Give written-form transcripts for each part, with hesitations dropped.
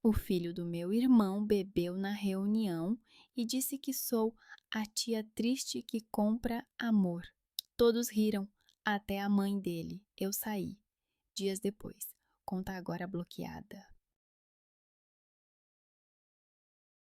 O filho do meu irmão bebeu na reunião e disse que sou a tia triste que compra amor. Todos riram, até a mãe dele. Eu saí. Dias depois. Conta agora bloqueada.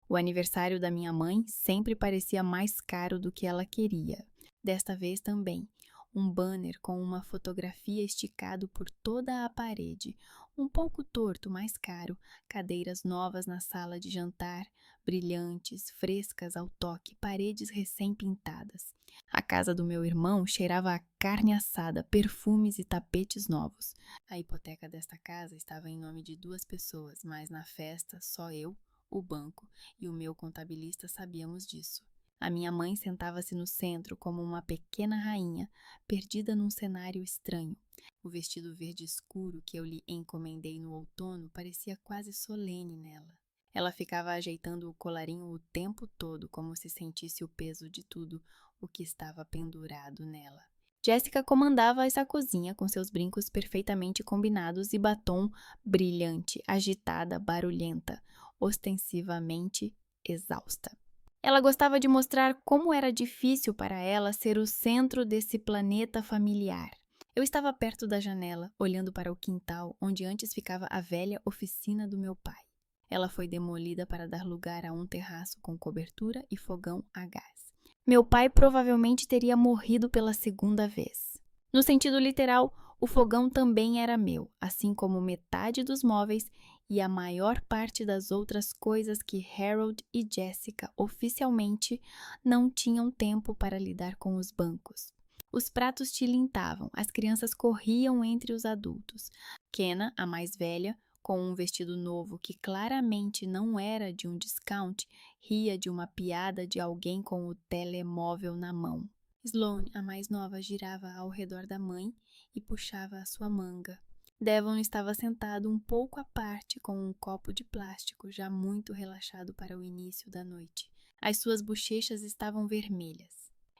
O aniversário da minha mãe sempre parecia mais caro do que ela queria. Desta vez também. Um banner com uma fotografia esticado por toda a parede, um pouco torto, mais caro, cadeiras novas na sala de jantar, brilhantes, frescas ao toque, paredes recém-pintadas. A casa do meu irmão cheirava a carne assada, perfumes e tapetes novos. A hipoteca desta casa estava em nome de 2 pessoas, mas na festa só eu, o banco e o meu contabilista sabíamos disso. A minha mãe sentava-se no centro como uma pequena rainha, perdida num cenário estranho. O vestido verde escuro que eu lhe encomendei no outono parecia quase solene nela. Ela ficava ajeitando o colarinho o tempo todo, como se sentisse o peso de tudo o que estava pendurado nela. Jéssica comandava essa cozinha com seus brincos perfeitamente combinados e batom brilhante, agitada, barulhenta, ostensivamente exausta. Ela gostava de mostrar como era difícil para ela ser o centro desse planeta familiar. Eu estava perto da janela, olhando para o quintal, onde antes ficava a velha oficina do meu pai. Ela foi demolida para dar lugar a um terraço com cobertura e fogão a gás. Meu pai provavelmente teria morrido pela segunda vez. No sentido literal, o fogão também era meu, assim como metade dos móveis e a maior parte das outras coisas que Harold e Jessica oficialmente não tinham tempo para lidar com os bancos. Os pratos tilintavam, as crianças corriam entre os adultos. Kenna, a mais velha, com um vestido novo que claramente não era de um discount, ria de uma piada de alguém com o telemóvel na mão. Sloane, a mais nova, girava ao redor da mãe e puxava a sua manga. Devon estava sentado um pouco à parte com um copo de plástico já muito relaxado para o início da noite. As suas bochechas estavam vermelhas.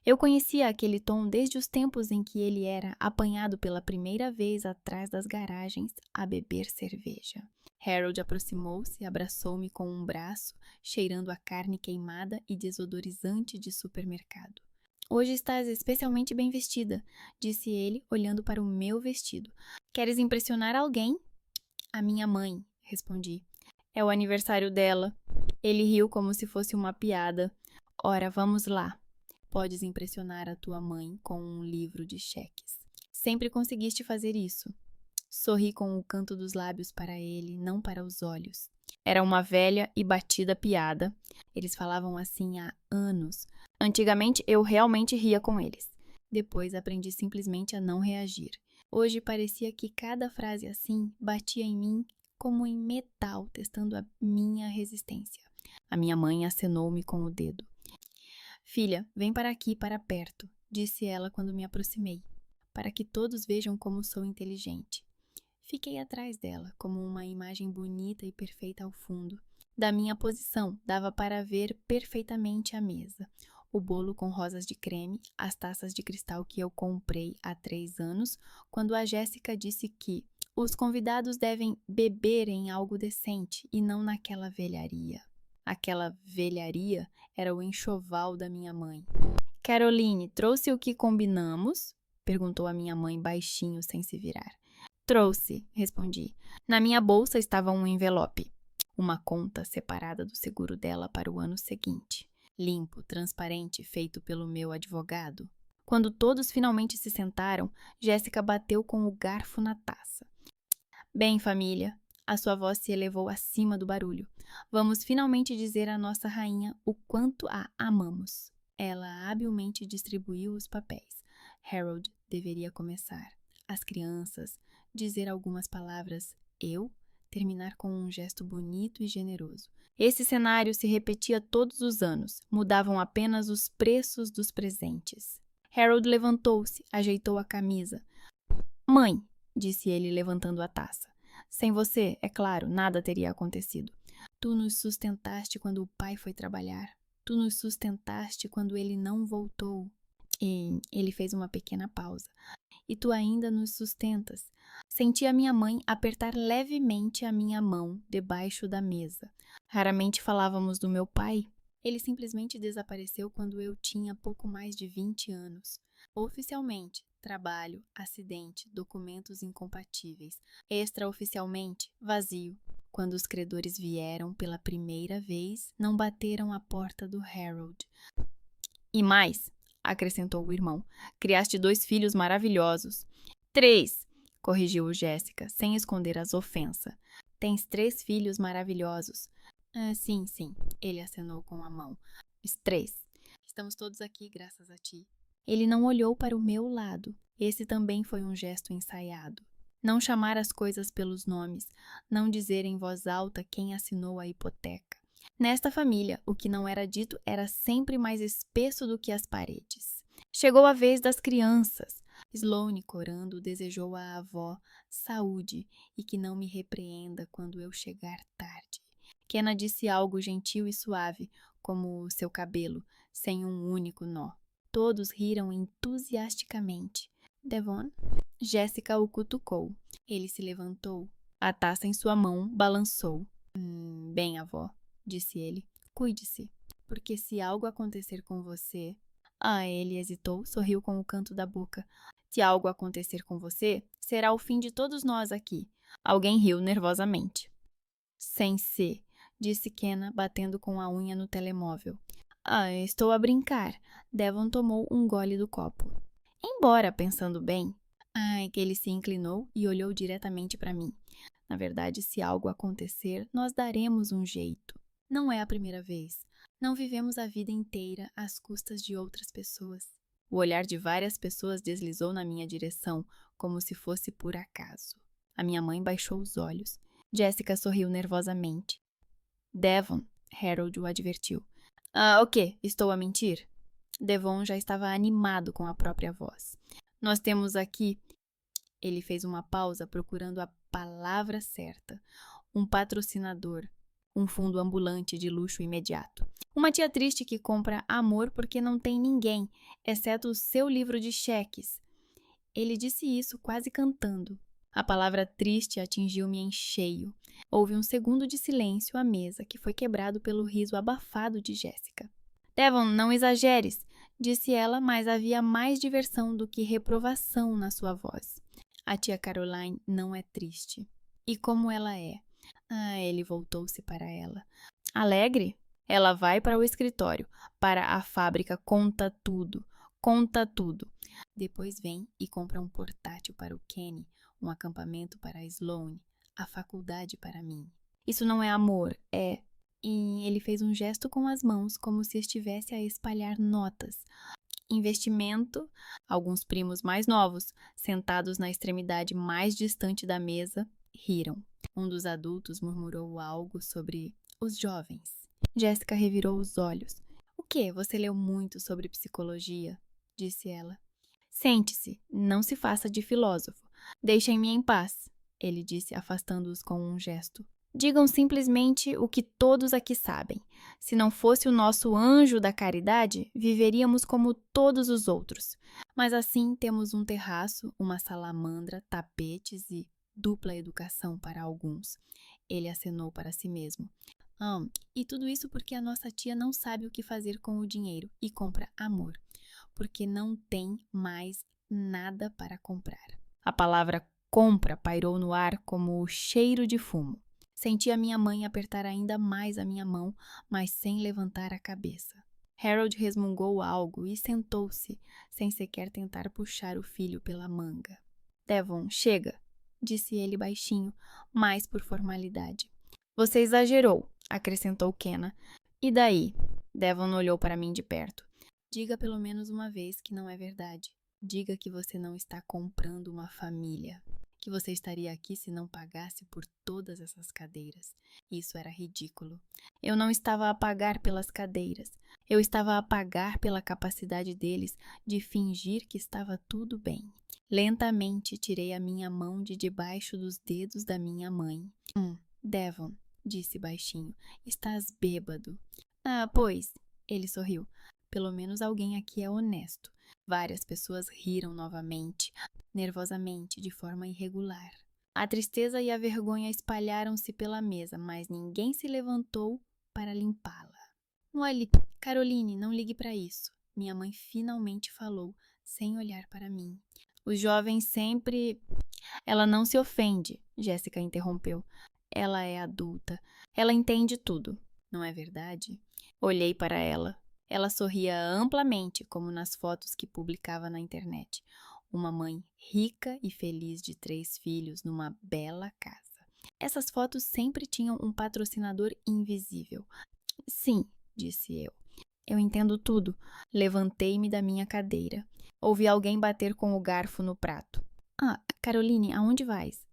Eu conhecia aquele tom desde os tempos em que ele era apanhado pela primeira vez atrás das garagens a beber cerveja. Harold aproximou-se e abraçou-me com um braço, cheirando a carne queimada e desodorizante de supermercado. Hoje estás especialmente bem vestida, disse ele, olhando para o meu vestido. Queres impressionar alguém? A minha mãe, respondi. É o aniversário dela. Ele riu como se fosse uma piada. Ora, vamos lá. Podes impressionar a tua mãe com um livro de cheques. Sempre conseguiste fazer isso. Sorri com o canto dos lábios para ele, não para os olhos. Era uma velha e batida piada. Eles falavam assim há anos. Antigamente eu realmente ria com eles. Depois aprendi simplesmente a não reagir. Hoje parecia que cada frase assim batia em mim como em metal, testando a minha resistência. A minha mãe acenou-me com o dedo. Filha, vem para aqui, para perto, disse ela quando me aproximei, para que todos vejam como sou inteligente. Fiquei atrás dela, como uma imagem bonita e perfeita ao fundo. Da minha posição, dava para ver perfeitamente a mesa. O bolo com rosas de creme, as taças de cristal que eu comprei há 3 anos, quando a Jéssica disse que os convidados devem beber em algo decente e não naquela velharia. Aquela velharia era o enxoval da minha mãe. Caroline, trouxe o que combinamos? Perguntou a minha mãe baixinho, sem se virar. Trouxe, respondi. Na minha bolsa estava um envelope. Uma conta separada do seguro dela para o ano seguinte. Limpo, transparente, feito pelo meu advogado. Quando todos finalmente se sentaram, Jéssica bateu com o garfo na taça. Bem, família, a sua voz se elevou acima do barulho. Vamos finalmente dizer à nossa rainha o quanto a amamos. Ela habilmente distribuiu os papéis. Harold deveria começar. As crianças, dizer algumas palavras, eu, terminar com um gesto bonito e generoso. Esse cenário se repetia todos os anos, mudavam apenas os preços dos presentes. Harold levantou-se, ajeitou a camisa. Mãe, disse ele levantando a taça. Sem você, é claro, nada teria acontecido. Tu nos sustentaste quando o pai foi trabalhar. Tu nos sustentaste quando ele não voltou. E ele fez uma pequena pausa. e tu ainda nos sustentas. Senti a minha mãe apertar levemente a minha mão debaixo da mesa. Raramente falávamos do meu pai. Ele simplesmente desapareceu quando eu tinha pouco mais de 20 anos. Oficialmente, trabalho, acidente, documentos incompatíveis. Extraoficialmente, vazio. Quando os credores vieram pela primeira vez, não bateram à porta do Harold. E mais, acrescentou o irmão, criaste 2 filhos maravilhosos. 3, corrigiu Jéssica, sem esconder as ofensas. Tens 3 filhos maravilhosos. Sim, ele acenou com a mão. 3. Estamos todos aqui graças a ti. Ele não olhou para o meu lado. Esse também foi um gesto ensaiado. Não chamar as coisas pelos nomes, não dizer em voz alta quem assinou a hipoteca. Nesta família, o que não era dito era sempre mais espesso do que as paredes. Chegou a vez das crianças. Sloane, corando, desejou à avó saúde e que não me repreenda quando eu chegar tarde. Kenna disse algo gentil e suave, como seu cabelo, sem um único nó. Todos riram entusiasticamente. Devon? Jéssica o cutucou. Ele se levantou. A taça em sua mão balançou. Bem, avó, disse ele. Cuide-se, porque se algo acontecer com você... Ele hesitou, sorriu com o canto da boca. Se algo acontecer com você, será o fim de todos nós aqui. Alguém riu nervosamente. Sem ser, disse Kenna, batendo com a unha no telemóvel. Estou a brincar. Devon tomou um gole do copo. Embora, pensando bem... que ele se inclinou e olhou diretamente para mim. Na verdade, se algo acontecer, nós daremos um jeito. Não é a primeira vez. Não vivemos a vida inteira às custas de outras pessoas. O olhar de várias pessoas deslizou na minha direção, como se fosse por acaso. A minha mãe baixou os olhos. Jéssica sorriu nervosamente. Devon, Harold o advertiu. O quê? Estou a mentir? Devon já estava animado com a própria voz. Nós temos aqui... Ele fez uma pausa procurando a palavra certa. Um patrocinador. Um fundo ambulante de luxo imediato. Uma tia triste que compra amor porque não tem ninguém, exceto o seu livro de cheques. Ele disse isso quase cantando. A palavra triste atingiu-me em cheio. Houve um segundo de silêncio à mesa, que foi quebrado pelo riso abafado de Jéssica. Devon, não exageres, disse ela, mas havia mais diversão do que reprovação na sua voz. A tia Caroline não é triste. E como ela é? Ele voltou-se para ela. Alegre? Ela vai para o escritório, para a fábrica, conta tudo. Depois vem e compra um portátil para o Kenny, um acampamento para a Sloane, a faculdade para mim. Isso não é amor, é... E ele fez um gesto com as mãos, como se estivesse a espalhar notas. Investimento, alguns primos mais novos, sentados na extremidade mais distante da mesa, riram. Um dos adultos murmurou algo sobre os jovens. Jéssica revirou os olhos. O quê? Você leu muito sobre psicologia? Disse ela. Sente-se, não se faça de filósofo. Deixem-me em paz, ele disse, afastando-os com um gesto. Digam simplesmente o que todos aqui sabem. Se não fosse o nosso anjo da caridade, viveríamos como todos os outros. Mas assim temos um terraço, uma salamandra, tapetes e dupla educação para alguns. Ele acenou para si mesmo. E tudo isso porque a nossa tia não sabe o que fazer com o dinheiro e compra amor. Porque não tem mais nada para comprar. A palavra compra pairou no ar como o cheiro de fumo. Senti a minha mãe apertar ainda mais a minha mão, mas sem levantar a cabeça. Harold resmungou algo e sentou-se, sem sequer tentar puxar o filho pela manga. Devon, chega, disse ele baixinho, mais por formalidade. Você exagerou, acrescentou Kenna. E daí? Devon olhou para mim de perto. Diga pelo menos uma vez que não é verdade. Diga que você não está comprando uma família. Que você estaria aqui se não pagasse por todas essas cadeiras. Isso era ridículo. Eu não estava a pagar pelas cadeiras. Eu estava a pagar pela capacidade deles de fingir que estava tudo bem. Lentamente tirei a minha mão de debaixo dos dedos da minha mãe. Devon, disse baixinho, estás bêbado. Pois, ele sorriu. Pelo menos alguém aqui é honesto. Várias pessoas riram novamente. nervosamente, de forma irregular. A tristeza e a vergonha espalharam-se pela mesa, mas ninguém se levantou para limpá-la. Olhe, Caroline, não ligue para isso. Minha mãe finalmente falou, sem olhar para mim. Os jovens sempre... Ela não se ofende, Jéssica interrompeu. Ela é adulta. Ela entende tudo, não é verdade? Olhei para ela. Ela sorria amplamente, como nas fotos que publicava na internet. Uma mãe rica e feliz de 3 filhos numa bela casa. Essas fotos sempre tinham um patrocinador invisível. Sim, disse eu. Eu entendo tudo. Levantei-me da minha cadeira. Ouvi alguém bater com o garfo no prato. Ah, Caroline, aonde vais?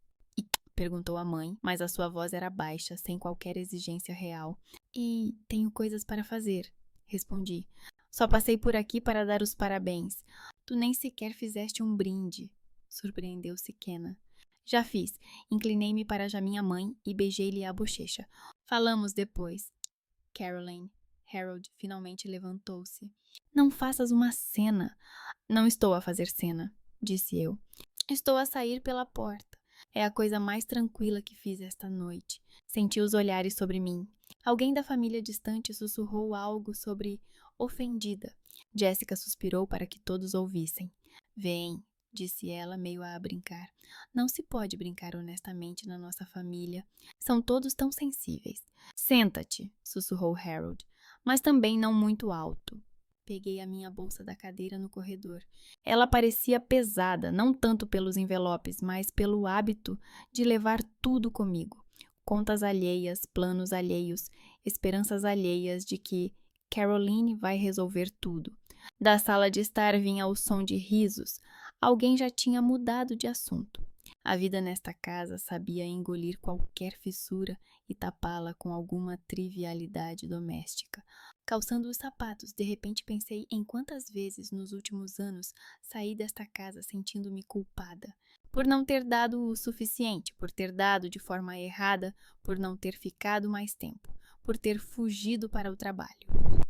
Perguntou a mãe, mas a sua voz era baixa, sem qualquer exigência real. E tenho coisas para fazer, respondi. Só passei por aqui para dar os parabéns. Tu nem sequer fizeste um brinde, surpreendeu-se Kenna. Já fiz. Inclinei-me para já minha mãe e beijei-lhe a bochecha. Falamos depois. Caroline. Harold finalmente levantou-se. Não faças uma cena. Não estou a fazer cena, disse eu. Estou a sair pela porta. É a coisa mais tranquila que fiz esta noite. Senti os olhares sobre mim. Alguém da família distante sussurrou algo sobre ofendida. Jéssica suspirou para que todos ouvissem. Vem, disse ela, meio a brincar. Não se pode brincar honestamente na nossa família. São todos tão sensíveis. Senta-te, sussurrou Harold, mas também não muito alto. Peguei a minha bolsa da cadeira no corredor. Ela parecia pesada, não tanto pelos envelopes, mas pelo hábito de levar tudo comigo. Contas alheias, planos alheios, esperanças alheias de que Caroline vai resolver tudo. Da sala de estar vinha o som de risos. Alguém já tinha mudado de assunto. A vida nesta casa sabia engolir qualquer fissura e tapá-la com alguma trivialidade doméstica. Calçando os sapatos, de repente pensei em quantas vezes nos últimos anos saí desta casa sentindo-me culpada. Por não ter dado o suficiente, por ter dado de forma errada, por não ter ficado mais tempo, por ter fugido para o trabalho.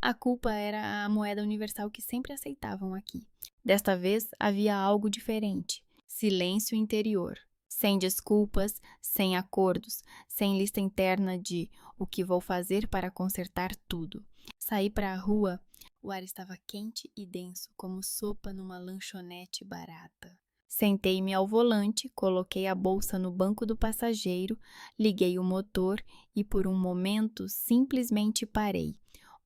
A culpa era a moeda universal que sempre aceitavam aqui. Desta vez havia algo diferente. Silêncio interior. Sem desculpas, sem acordos, sem lista interna de o que vou fazer para consertar tudo. Saí para a rua, o ar estava quente e denso, como sopa numa lanchonete barata. Sentei-me ao volante, coloquei a bolsa no banco do passageiro, liguei o motor e por um momento simplesmente parei,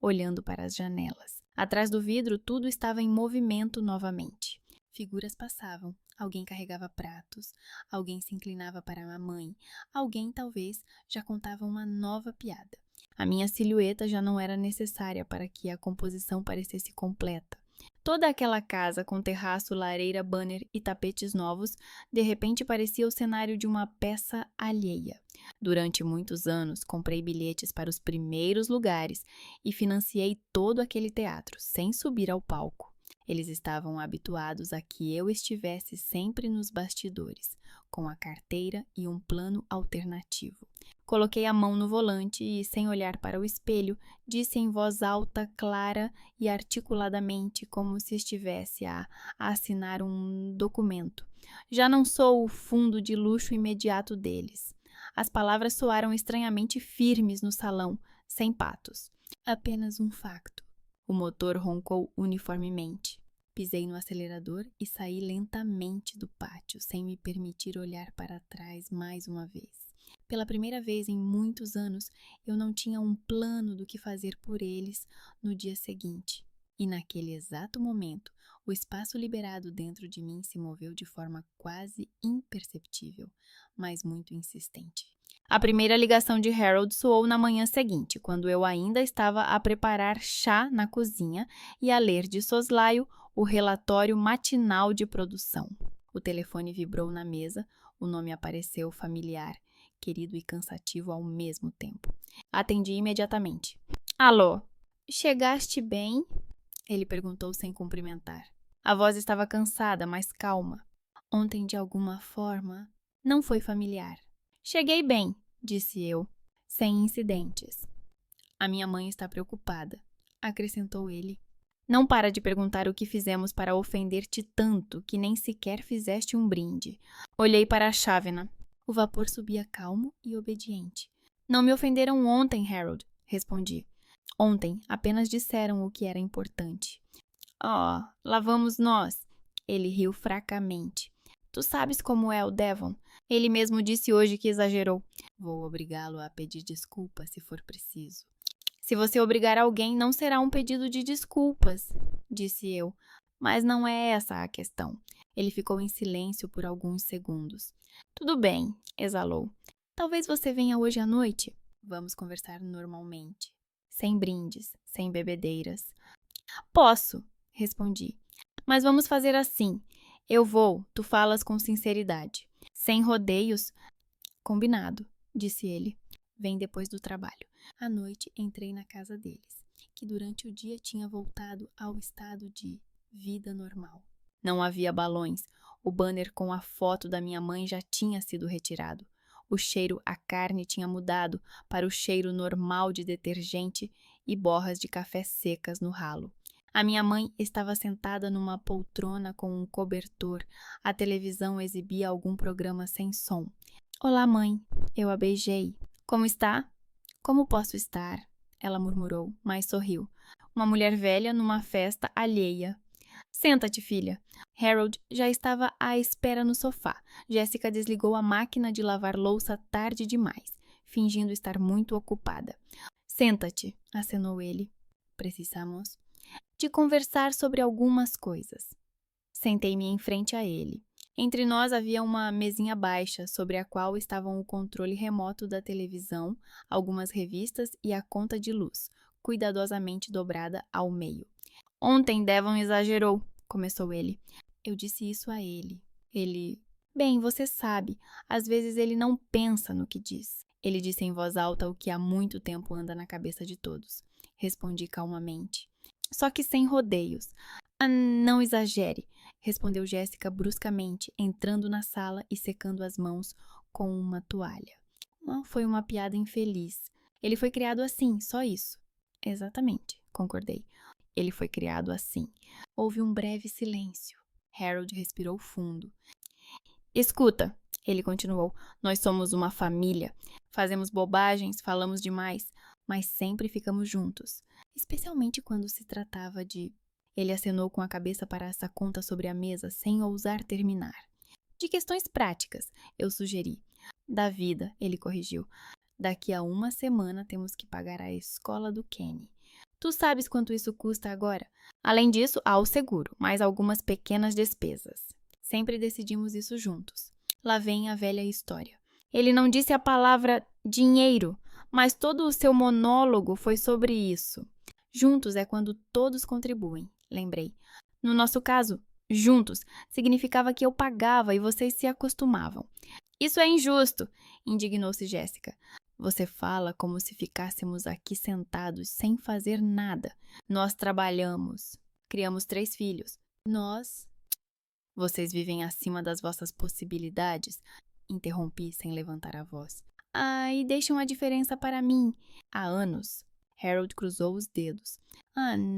olhando para as janelas. Atrás do vidro tudo estava em movimento novamente. Figuras passavam, alguém carregava pratos, alguém se inclinava para a mãe, alguém talvez já contava uma nova piada. A minha silhueta já não era necessária para que a composição parecesse completa. Toda aquela casa com terraço, lareira, banner e tapetes novos, de repente parecia o cenário de uma peça alheia. Durante muitos anos, comprei bilhetes para os primeiros lugares e financiei todo aquele teatro, sem subir ao palco. Eles estavam habituados a que eu estivesse sempre nos bastidores, com a carteira e um plano alternativo. Coloquei a mão no volante e, sem olhar para o espelho, disse em voz alta, clara e articuladamente, como se estivesse a assinar um documento. Já não sou o fundo de luxo imediato deles. As palavras soaram estranhamente firmes no salão, sem patos. Apenas um facto. O motor roncou uniformemente. Pisei no acelerador e saí lentamente do pátio, sem me permitir olhar para trás mais uma vez. Pela primeira vez em muitos anos, eu não tinha um plano do que fazer por eles no dia seguinte. E naquele exato momento, o espaço liberado dentro de mim se moveu de forma quase imperceptível, mas muito insistente. A primeira ligação de Harold soou na manhã seguinte, quando eu ainda estava a preparar chá na cozinha e a ler de soslaio o relatório matinal de produção. O telefone vibrou na mesa, o nome apareceu familiar, querido e cansativo ao mesmo tempo. Atendi imediatamente. Alô, chegaste bem? Ele perguntou sem cumprimentar. A voz estava cansada, mas calma. Ontem, de alguma forma, não foi familiar. Cheguei bem, disse eu, sem incidentes. A minha mãe está preocupada, acrescentou ele. Não para de perguntar o que fizemos para ofender-te tanto que nem sequer fizeste um brinde. Olhei para a chávena. O vapor subia calmo e obediente. Não me ofenderam ontem, Harold, respondi. Ontem apenas disseram o que era importante. Oh, lá vamos nós. Ele riu fracamente. Tu sabes como é o Devon. Ele mesmo disse hoje que exagerou. Vou obrigá-lo a pedir desculpa se for preciso. Se você obrigar alguém, não será um pedido de desculpas, disse eu. Mas não é essa a questão. Ele ficou em silêncio por alguns segundos. Tudo bem, exalou. Talvez você venha hoje à noite. Vamos conversar normalmente. Sem brindes, sem bebedeiras. Posso, respondi. Mas vamos fazer assim. Eu vou, tu falas com sinceridade. Sem rodeios. Combinado, disse ele. Vem depois do trabalho. À noite, entrei na casa deles, que durante o dia tinha voltado ao estado de vida normal. Não havia balões. O banner com a foto da minha mãe já tinha sido retirado. O cheiro à carne tinha mudado para o cheiro normal de detergente e borras de café secas no ralo. A minha mãe estava sentada numa poltrona com um cobertor. A televisão exibia algum programa sem som. Olá, mãe. Eu a beijei. Como está? Como posso estar? Ela murmurou, mas sorriu. Uma mulher velha numa festa alheia. Senta-te, filha. Harold já estava à espera no sofá. Jéssica desligou a máquina de lavar louça tarde demais, fingindo estar muito ocupada. Senta-te, acenou ele. Precisamos de conversar sobre algumas coisas. Sentei-me em frente a ele. Entre nós havia uma mesinha baixa, sobre a qual estavam o controle remoto da televisão, algumas revistas e a conta de luz, cuidadosamente dobrada ao meio. Ontem Devon exagerou, começou ele. Eu disse isso a ele. Ele... Bem, você sabe, às vezes ele não pensa no que diz. Ele disse em voz alta o que há muito tempo anda na cabeça de todos. Respondi calmamente. Só que sem rodeios. Não exagere, respondeu Jéssica bruscamente, entrando na sala e secando as mãos com uma toalha. Foi uma piada infeliz. Ele foi criado assim, só isso. Exatamente, concordei. Ele foi criado assim. Houve um breve silêncio. Harold respirou fundo. Escuta, ele continuou, nós somos uma família. Fazemos bobagens, falamos demais, mas sempre ficamos juntos. Especialmente quando se tratava de... Ele acenou com a cabeça para essa conta sobre a mesa, sem ousar terminar. De questões práticas, eu sugeri. Da vida, ele corrigiu. Daqui a uma semana temos que pagar a escola do Kenny. Tu sabes quanto isso custa agora? Além disso, há o seguro, mais algumas pequenas despesas. Sempre decidimos isso juntos. Lá vem a velha história. Ele não disse a palavra dinheiro, mas todo o seu monólogo foi sobre isso. Juntos é quando todos contribuem, lembrei. No nosso caso, juntos significava que eu pagava e vocês se acostumavam. Isso é injusto, indignou-se Jéssica. Você fala como se ficássemos aqui sentados sem fazer nada. Nós trabalhamos, criamos 3 filhos. Nós... Vocês vivem acima das vossas possibilidades, interrompi sem levantar a voz. E deixam a diferença para mim. Há anos. Harold cruzou os dedos.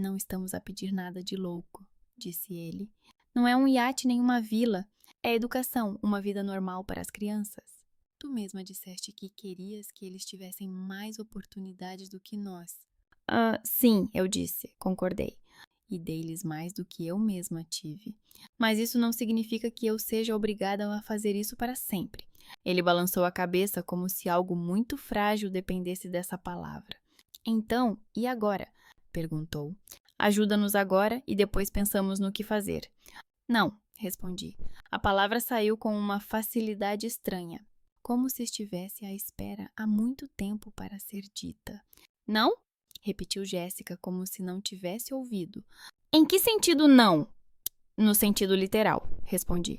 Não estamos a pedir nada de louco, disse ele. Não é um iate nem uma vila. É educação, uma vida normal para as crianças. Tu mesma disseste que querias que eles tivessem mais oportunidades do que nós. Sim, eu disse, concordei. E dei-lhes mais do que eu mesma tive. Mas isso não significa que eu seja obrigada a fazer isso para sempre. Ele balançou a cabeça como se algo muito frágil dependesse dessa palavra. Então, e agora? Perguntou. Ajuda-nos agora e depois pensamos no que fazer. Não, respondi. A palavra saiu com uma facilidade estranha, como se estivesse à espera há muito tempo para ser dita. Não? Repetiu Jéssica como se não tivesse ouvido. Em que sentido não? No sentido literal, respondi.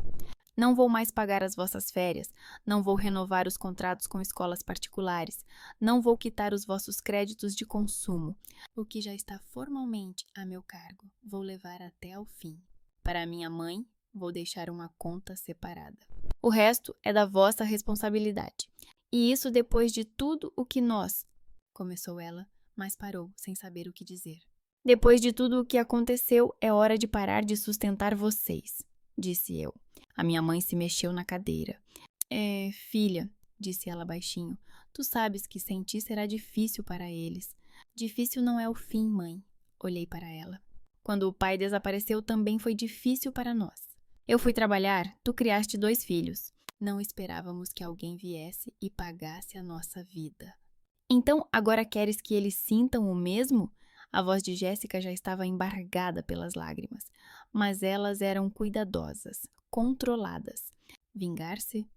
Não vou mais pagar as vossas férias, não vou renovar os contratos com escolas particulares, não vou quitar os vossos créditos de consumo. O que já está formalmente a meu cargo, vou levar até ao fim. Para minha mãe, vou deixar uma conta separada. O resto é da vossa responsabilidade. E isso depois de tudo o que nós... Começou ela, mas parou, sem saber o que dizer. Depois de tudo o que aconteceu, é hora de parar de sustentar vocês, disse eu. A minha mãe se mexeu na cadeira. Filha, disse ela baixinho, tu sabes que sem ti será difícil para eles. Difícil não é o fim, mãe. Olhei para ela. Quando o pai desapareceu, também foi difícil para nós. Eu fui trabalhar, tu criaste 2 filhos. Não esperávamos que alguém viesse e pagasse a nossa vida. Então, agora queres que eles sintam o mesmo? A voz de Jéssica já estava embargada pelas lágrimas, mas elas eram cuidadosas, controladas. Vingar-se?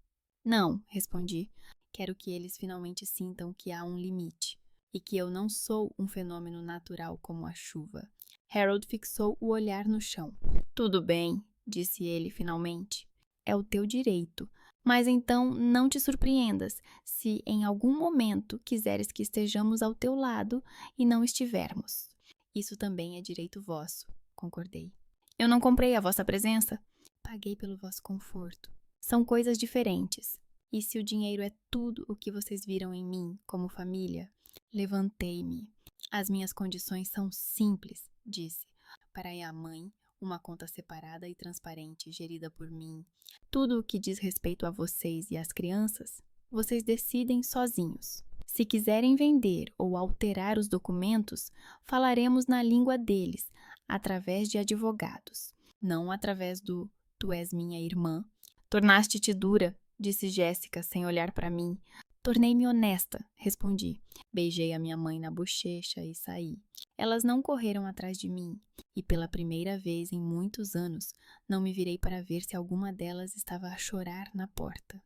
Não, respondi. Quero que eles finalmente sintam que há um limite e que eu não sou um fenômeno natural como a chuva. Harold fixou o olhar no chão. Tudo bem, disse ele finalmente. É o teu direito. Mas então não te surpreendas se em algum momento quiseres que estejamos ao teu lado e não estivermos. Isso também é direito vosso, concordei. Eu não comprei a vossa presença. Paguei pelo vosso conforto. São coisas diferentes. E se o dinheiro é tudo o que vocês viram em mim como família? Levantei-me. As minhas condições são simples, disse. Para a mãe, uma conta separada e transparente, gerida por mim. Tudo o que diz respeito a vocês e às crianças, vocês decidem sozinhos. Se quiserem vender ou alterar os documentos, falaremos na língua deles, através de advogados, não através do "tu és minha irmã". Tornaste-te dura, disse Jéssica sem olhar para mim. Tornei-me honesta, respondi. Beijei a minha mãe na bochecha e saí. Elas não correram atrás de mim, e pela primeira vez em muitos anos não me virei para ver se alguma delas estava a chorar na porta.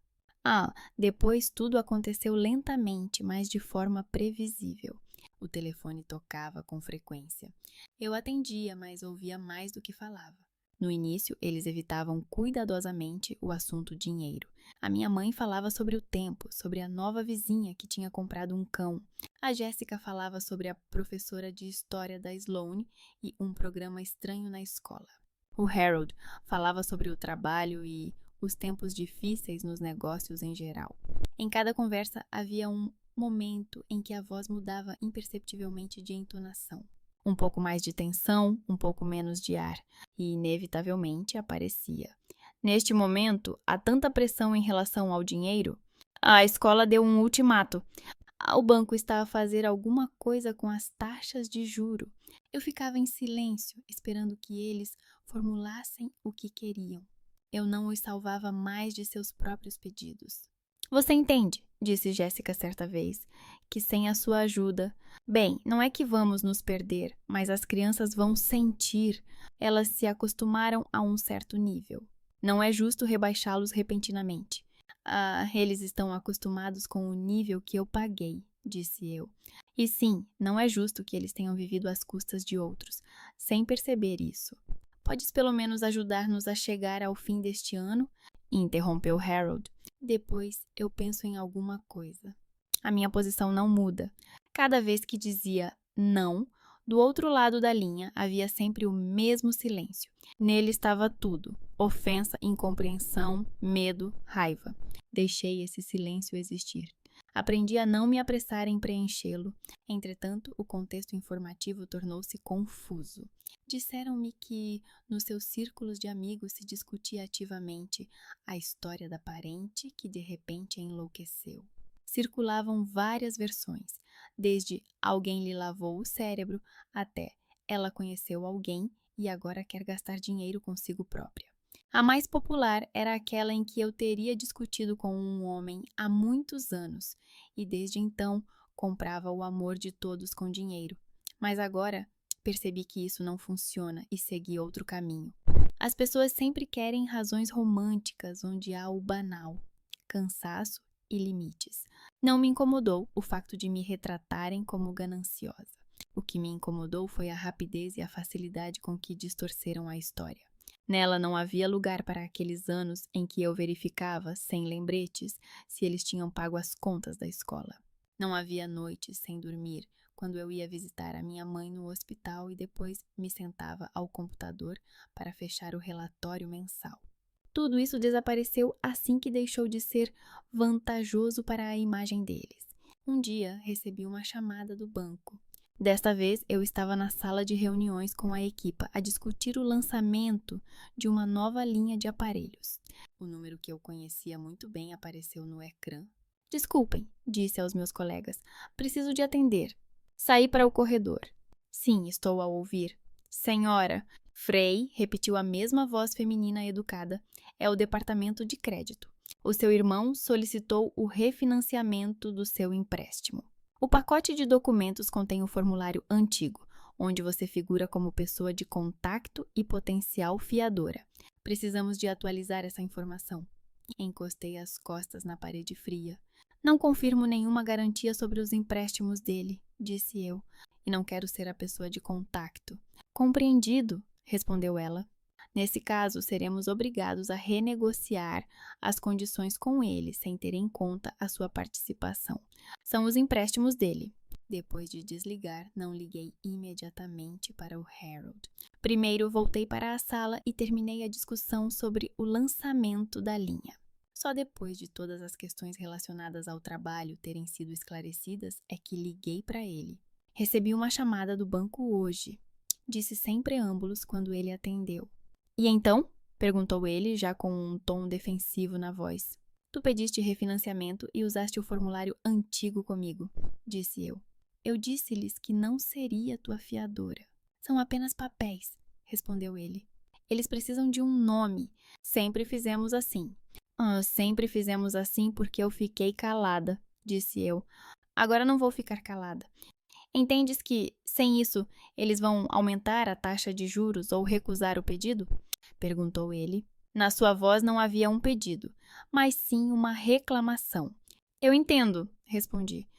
Depois tudo aconteceu lentamente, mas de forma previsível. O telefone tocava com frequência. Eu atendia, mas ouvia mais do que falava. No início, eles evitavam cuidadosamente o assunto dinheiro. A minha mãe falava sobre o tempo, sobre a nova vizinha que tinha comprado um cão. A Jéssica falava sobre a professora de história da Sloane e um programa estranho na escola. O Harold falava sobre o trabalho e os tempos difíceis nos negócios em geral. Em cada conversa havia um momento em que a voz mudava imperceptivelmente de entonação. Um pouco mais de tensão, um pouco menos de ar, e inevitavelmente aparecia. Neste momento, há tanta pressão em relação ao dinheiro. A escola deu um ultimato. O banco estava a fazer alguma coisa com as taxas de juro. Eu ficava em silêncio, esperando que eles formulassem o que queriam. Eu não os salvava mais de seus próprios pedidos. Você entende, disse Jéssica certa vez, que sem a sua ajuda... Bem, não é que vamos nos perder, mas as crianças vão sentir. Elas se acostumaram a um certo nível. Não é justo rebaixá-los repentinamente. Eles estão acostumados com o nível que eu paguei, disse eu. E sim, não é justo que eles tenham vivido às custas de outros, sem perceber isso. Podes pelo menos ajudar-nos a chegar ao fim deste ano? Interrompeu Harold. Depois eu penso em alguma coisa. A minha posição não muda. Cada vez que dizia não, do outro lado da linha havia sempre o mesmo silêncio. Nele estava tudo: ofensa, incompreensão, medo, raiva. Deixei esse silêncio existir. Aprendi a não me apressar em preenchê-lo. Entretanto, o contexto informativo tornou-se confuso. Disseram-me que, nos seus círculos de amigos, se discutia ativamente a história da parente que de repente enlouqueceu. Circulavam várias versões, desde alguém lhe lavou o cérebro até ela conheceu alguém e agora quer gastar dinheiro consigo própria. A mais popular era aquela em que eu teria discutido com um homem há muitos anos e desde então comprava o amor de todos com dinheiro. Mas agora percebi que isso não funciona e segui outro caminho. As pessoas sempre querem razões românticas onde há o banal, cansaço e limites. Não me incomodou o facto de me retratarem como gananciosa. O que me incomodou foi a rapidez e a facilidade com que distorceram a história. Nela não havia lugar para aqueles anos em que eu verificava, sem lembretes, se eles tinham pago as contas da escola. Não havia noites sem dormir, quando eu ia visitar a minha mãe no hospital e depois me sentava ao computador para fechar o relatório mensal. Tudo isso desapareceu assim que deixou de ser vantajoso para a imagem deles. Um dia recebi uma chamada do banco. Desta vez, eu estava na sala de reuniões com a equipa a discutir o lançamento de uma nova linha de aparelhos. O número que eu conhecia muito bem apareceu no ecrã. Desculpem, disse aos meus colegas. Preciso de atender. Saí para o corredor. Sim, estou a ouvir. Senhora, Frei repetiu a mesma voz feminina educada. É o departamento de crédito. O seu irmão solicitou o refinanciamento do seu empréstimo. O pacote de documentos contém o formulário antigo, onde você figura como pessoa de contacto e potencial fiadora. Precisamos de atualizar essa informação. Encostei as costas na parede fria. Não confirmo nenhuma garantia sobre os empréstimos dele, disse eu, e não quero ser a pessoa de contacto. Compreendido, respondeu ela. Nesse caso, seremos obrigados a renegociar as condições com ele, sem ter em conta a sua participação. São os empréstimos dele. Depois de desligar, não liguei imediatamente para o Harold. Primeiro, voltei para a sala e terminei a discussão sobre o lançamento da linha. Só depois de todas as questões relacionadas ao trabalho terem sido esclarecidas é que liguei para ele. Recebi uma chamada do banco hoje, disse sem preâmbulos quando ele atendeu. E então? Perguntou ele, já com um tom defensivo na voz. Tu pediste refinanciamento e usaste o formulário antigo comigo, disse eu. Eu disse-lhes que não seria tua fiadora. São apenas papéis, respondeu ele. Eles precisam de um nome. Sempre fizemos assim. Sempre fizemos assim porque eu fiquei calada, disse eu. Agora não vou ficar calada. Entendes que, sem isso, eles vão aumentar a taxa de juros ou recusar o pedido? Perguntou ele. Na sua voz não havia um pedido, mas sim uma reclamação. Eu entendo, respondi.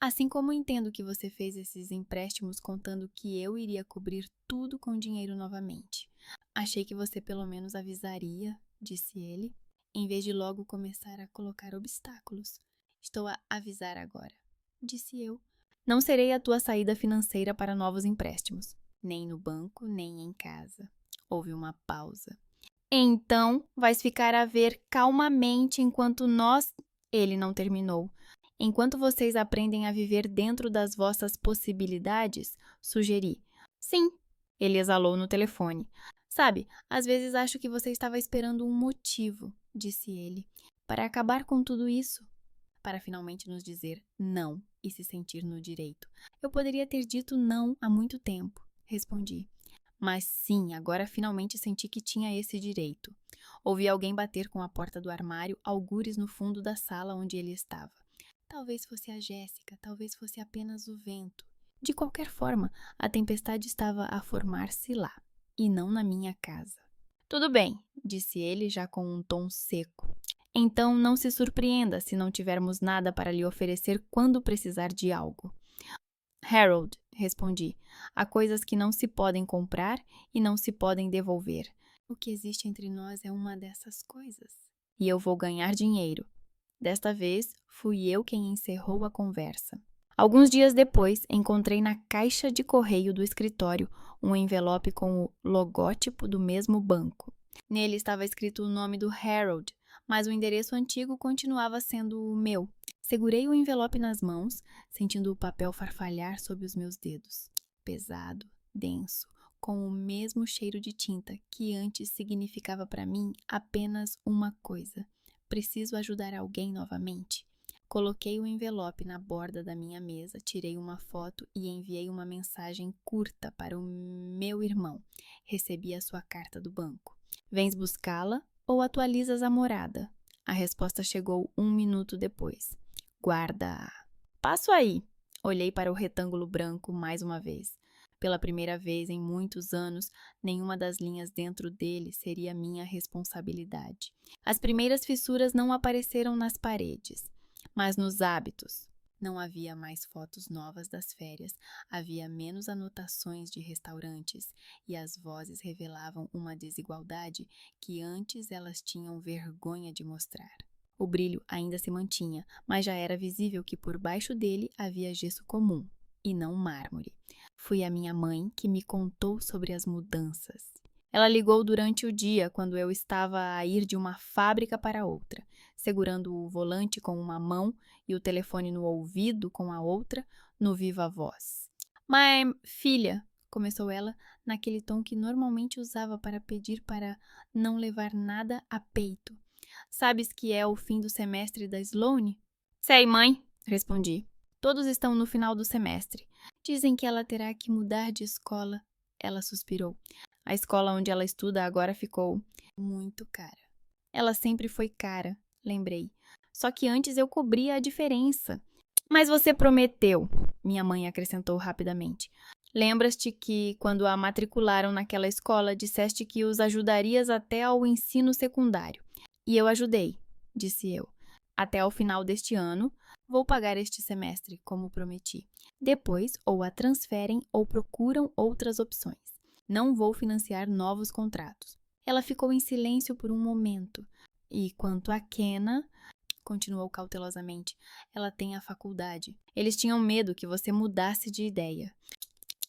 Assim como entendo que você fez esses empréstimos contando que eu iria cobrir tudo com dinheiro novamente. Achei que você pelo menos avisaria, disse ele, em vez de logo começar a colocar obstáculos. Estou a avisar agora, disse eu. Não serei a tua saída financeira para novos empréstimos, nem no banco, nem em casa. Houve uma pausa. Então, vais ficar a ver calmamente enquanto nós... Ele não terminou. Enquanto vocês aprendem a viver dentro das vossas possibilidades, sugeri. Sim, ele exalou no telefone. Sabe, às vezes acho que você estava esperando um motivo, disse ele, para acabar com tudo isso. Para finalmente nos dizer não e se sentir no direito. Eu poderia ter dito não há muito tempo, respondi. Mas sim, agora finalmente senti que tinha esse direito. Ouvi alguém bater com a porta do armário, algures no fundo da sala onde ele estava. Talvez fosse a Jéssica, talvez fosse apenas o vento. De qualquer forma, a tempestade estava a formar-se lá, e não na minha casa. Tudo bem, disse ele já com um tom seco. Então não se surpreenda se não tivermos nada para lhe oferecer quando precisar de algo. Harold, respondi, há coisas que não se podem comprar e não se podem devolver. O que existe entre nós é uma dessas coisas. E eu vou ganhar dinheiro. Desta vez, fui eu quem encerrou a conversa. Alguns dias depois, encontrei na caixa de correio do escritório um envelope com o logótipo do mesmo banco. Nele estava escrito o nome do Harold, mas o endereço antigo continuava sendo o meu. Segurei o envelope nas mãos, sentindo o papel farfalhar sob os meus dedos. Pesado, denso, com o mesmo cheiro de tinta que antes significava para mim apenas uma coisa. Preciso ajudar alguém novamente. Coloquei o envelope na borda da minha mesa, tirei uma foto e enviei uma mensagem curta para o meu irmão. Recebi a sua carta do banco. Vens buscá-la ou atualizas a morada? A resposta chegou 1 minuto depois. Guarda. Passo aí. Olhei para o retângulo branco mais uma vez. Pela primeira vez em muitos anos, nenhuma das linhas dentro dele seria minha responsabilidade. As primeiras fissuras não apareceram nas paredes, mas nos hábitos. Não havia mais fotos novas das férias, havia menos anotações de restaurantes e as vozes revelavam uma desigualdade que antes elas tinham vergonha de mostrar. O brilho ainda se mantinha, mas já era visível que por baixo dele havia gesso comum, e não mármore. Foi a minha mãe que me contou sobre as mudanças. Ela ligou durante o dia, quando eu estava a ir de uma fábrica para outra, segurando o volante com uma mão e o telefone no ouvido com a outra, no viva voz. Mas, filha, começou ela, naquele tom que normalmente usava para pedir para não levar nada a peito. Sabes que é o fim do semestre da Sloane? Sei, mãe, respondi. Todos estão no final do semestre. Dizem que ela terá que mudar de escola. Ela suspirou. A escola onde ela estuda agora ficou muito cara. Ela sempre foi cara, lembrei. Só que antes eu cobria a diferença. Mas você prometeu, minha mãe acrescentou rapidamente. Lembras-te que, quando a matricularam naquela escola, disseste que os ajudarias até ao ensino secundário. E eu ajudei, disse eu. Até ao final deste ano, vou pagar este semestre, como prometi. Depois, ou a transferem ou procuram outras opções. Não vou financiar novos contratos. Ela ficou em silêncio por um momento. E quanto a Kenna, continuou cautelosamente, ela tem a faculdade. Eles tinham medo que você mudasse de ideia.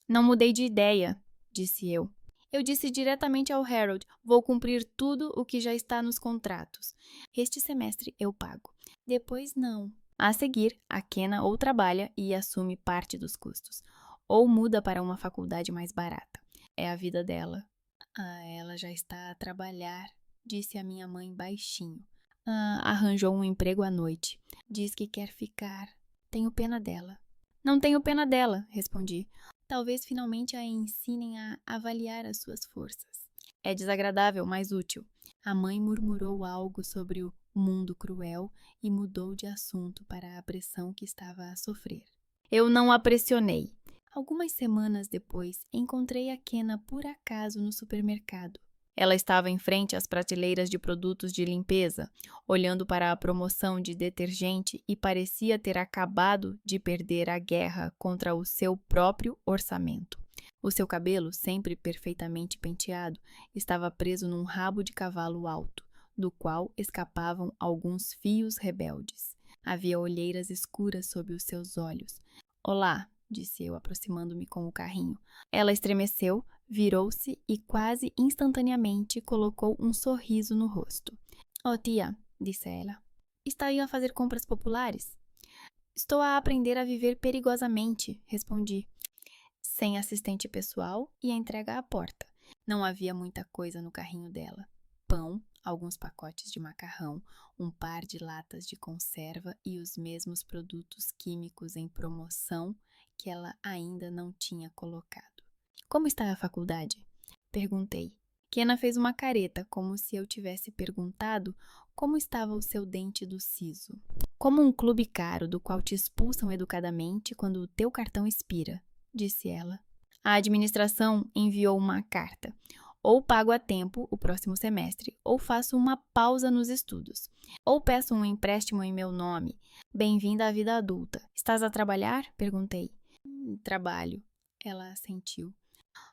Não mudei de ideia, disse eu. Eu disse diretamente ao Harold, vou cumprir tudo o que já está nos contratos. Este semestre eu pago. Depois não. A seguir, a Kenna ou trabalha e assume parte dos custos, ou muda para uma faculdade mais barata. É a vida dela. Ah, ela já está a trabalhar, disse a minha mãe baixinho. Arranjou um emprego à noite. Diz que quer ficar. Tenho pena dela. Não tenho pena dela, respondi. Talvez finalmente a ensinem a avaliar as suas forças. É desagradável, mas útil. A mãe murmurou algo sobre o mundo cruel e mudou de assunto para a pressão que estava a sofrer. Eu não a pressionei. Algumas semanas depois, encontrei a Kenna por acaso no supermercado. Ela estava em frente às prateleiras de produtos de limpeza, olhando para a promoção de detergente e parecia ter acabado de perder a guerra contra o seu próprio orçamento. O seu cabelo, sempre perfeitamente penteado, estava preso num rabo de cavalo alto, do qual escapavam alguns fios rebeldes. Havia olheiras escuras sob os seus olhos. Olá, disse eu, aproximando-me com o carrinho. Ela estremeceu, virou-se e quase instantaneamente colocou um sorriso no rosto. Oh, tia, disse ela. Está aí a fazer compras populares? Estou a aprender a viver perigosamente, respondi. Sem assistente pessoal e a entrega à porta. Não havia muita coisa no carrinho dela. Pão, alguns pacotes de macarrão, um par de latas de conserva e os mesmos produtos químicos em promoção que ela ainda não tinha colocado. Como está a faculdade? Perguntei. Kenna fez uma careta, como se eu tivesse perguntado como estava o seu dente do siso. Como um clube caro do qual te expulsam educadamente quando o teu cartão expira, disse ela. A administração enviou uma carta. Ou pago a tempo o próximo semestre, ou faço uma pausa nos estudos. Ou peço um empréstimo em meu nome. Bem-vinda à vida adulta. Estás a trabalhar? Perguntei. Trabalho. Ela assentiu.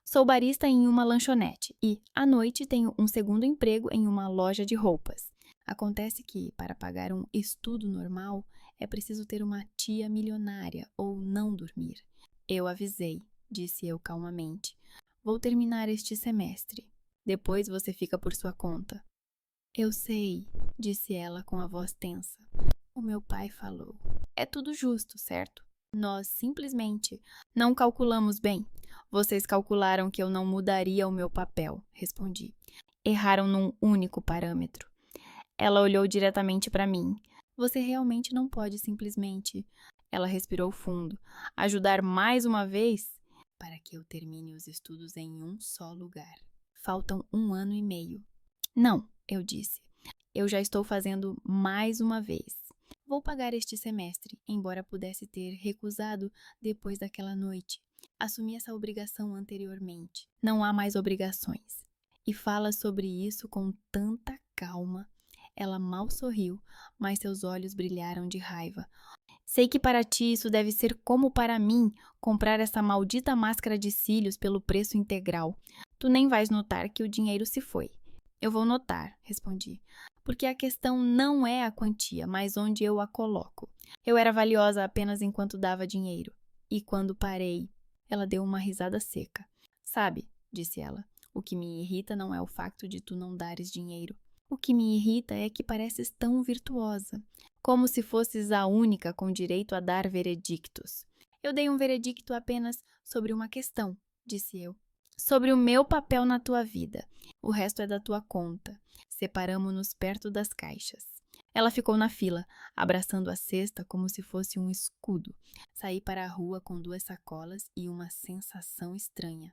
Sou barista em uma lanchonete e, à noite, tenho um segundo emprego em uma loja de roupas. Acontece que, para pagar um estudo normal, é preciso ter uma tia milionária ou não dormir. Eu avisei, disse eu calmamente. Vou terminar este semestre. Depois você fica por sua conta. Eu sei, disse ela com a voz tensa. O meu pai falou. É tudo justo, certo? Nós simplesmente não calculamos bem. Vocês calcularam que eu não mudaria o meu papel, respondi. Erraram num único parâmetro. Ela olhou diretamente para mim. Você realmente não pode simplesmente... Ela respirou fundo. Ajudar mais uma vez? Para que eu termine os estudos em um só lugar. Faltam 1 ano e meio. Não, eu disse. Eu já estou fazendo mais uma vez. Vou pagar este semestre, embora pudesse ter recusado depois daquela noite. Assumi essa obrigação anteriormente. Não há mais obrigações. E fala sobre isso com tanta calma. Ela mal sorriu, mas seus olhos brilharam de raiva. Sei que para ti isso deve ser como para mim comprar essa maldita máscara de cílios pelo preço integral. Tu nem vais notar que o dinheiro se foi. Eu vou notar, respondi. Porque a questão não é a quantia, mas onde eu a coloco. Eu era valiosa apenas enquanto dava dinheiro. E quando parei, ela deu uma risada seca. Sabe, disse ela, o que me irrita não é o facto de tu não dares dinheiro. O que me irrita é que pareces tão virtuosa, como se fosses a única com direito a dar veredictos. Eu dei um veredicto apenas sobre uma questão, disse eu. Sobre o meu papel na tua vida. O resto é da tua conta. Separamo-nos perto das caixas. Ela ficou na fila, abraçando a cesta como se fosse um escudo. Saí para a rua com 2 sacolas e uma sensação estranha.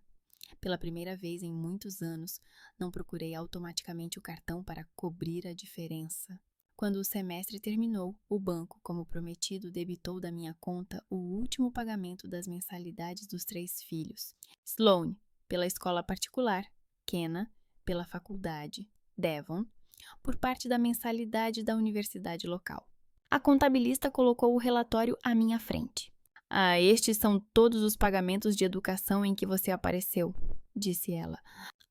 Pela primeira vez em muitos anos, não procurei automaticamente o cartão para cobrir a diferença. Quando o semestre terminou, o banco, como prometido, debitou da minha conta o último pagamento das mensalidades dos 3 filhos. Sloane, pela escola particular, Kenna, pela faculdade, Devon, por parte da mensalidade da universidade local. A contabilista colocou o relatório à minha frente. Estes são todos os pagamentos de educação em que você apareceu, disse ela.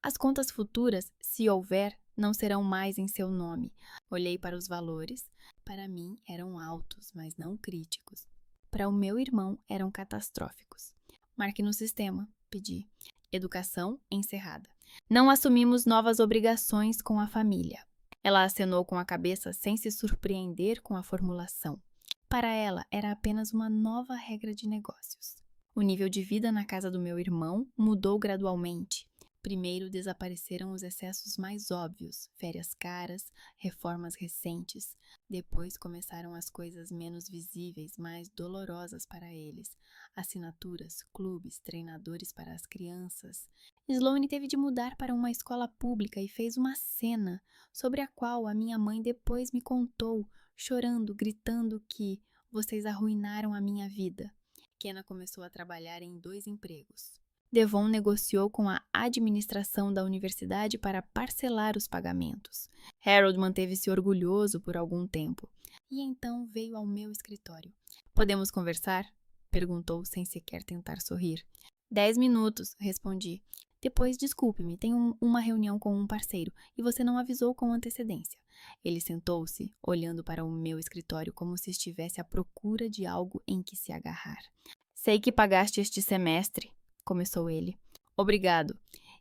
As contas futuras, se houver, não serão mais em seu nome. Olhei para os valores. Para mim eram altos, mas não críticos. Para o meu irmão eram catastróficos. Marque no sistema, pedi. Educação encerrada. Não assumimos novas obrigações com a família. Ela acenou com a cabeça sem se surpreender com a formulação. Para ela, era apenas uma nova regra de negócios. O nível de vida na casa do meu irmão mudou gradualmente. Primeiro desapareceram os excessos mais óbvios, férias caras, reformas recentes. Depois começaram as coisas menos visíveis, mais dolorosas para eles. Assinaturas, clubes, treinadores para as crianças. Sloane teve de mudar para uma escola pública e fez uma cena, sobre a qual a minha mãe depois me contou, chorando, gritando que vocês arruinaram a minha vida. Kenna começou a trabalhar em 2 empregos. Devon negociou com a administração da universidade para parcelar os pagamentos. Harold manteve-se orgulhoso por algum tempo. E então veio ao meu escritório. Podemos conversar? Perguntou sem sequer tentar sorrir. 10 minutos, respondi. Depois, desculpe-me, tenho uma reunião com um parceiro e você não avisou com antecedência. Ele sentou-se, olhando para o meu escritório como se estivesse à procura de algo em que se agarrar. Sei que pagaste este semestre, começou ele. Obrigado.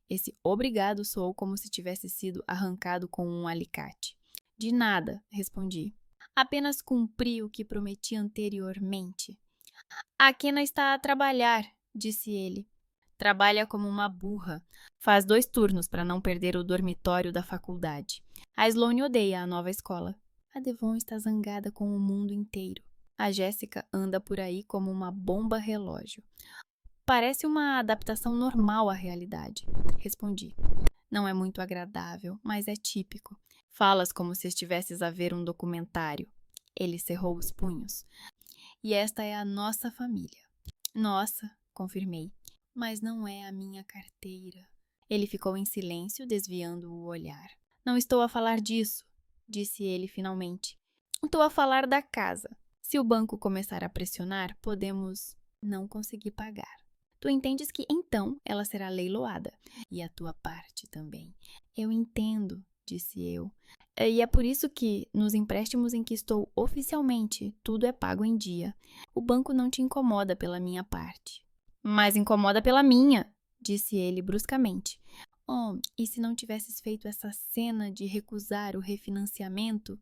Esse obrigado soou como se tivesse sido arrancado com um alicate. De nada, respondi. Apenas cumpri o que prometi anteriormente. A Kenna está a trabalhar, disse ele. Trabalha como uma burra. Faz 2 turnos para não perder o dormitório da faculdade. A Sloane odeia a nova escola. A Devon está zangada com o mundo inteiro. A Jéssica anda por aí como uma bomba relógio. Parece uma adaptação normal à realidade, respondi. Não é muito agradável, mas é típico. Falas como se estivesses a ver um documentário. Ele cerrou os punhos. E esta é a nossa família. Nossa, confirmei. Mas não é a minha carteira. Ele ficou em silêncio, desviando o olhar. Não estou a falar disso, disse ele finalmente. Estou a falar da casa. Se o banco começar a pressionar, podemos não conseguir pagar. Tu entendes que então ela será leiloada. E a tua parte também. Eu entendo, disse eu. E é por isso que, nos empréstimos em que estou oficialmente, tudo é pago em dia. O banco não te incomoda pela minha parte. Mas incomoda pela minha, disse ele bruscamente. Oh, e se não tivesses feito essa cena de recusar o refinanciamento?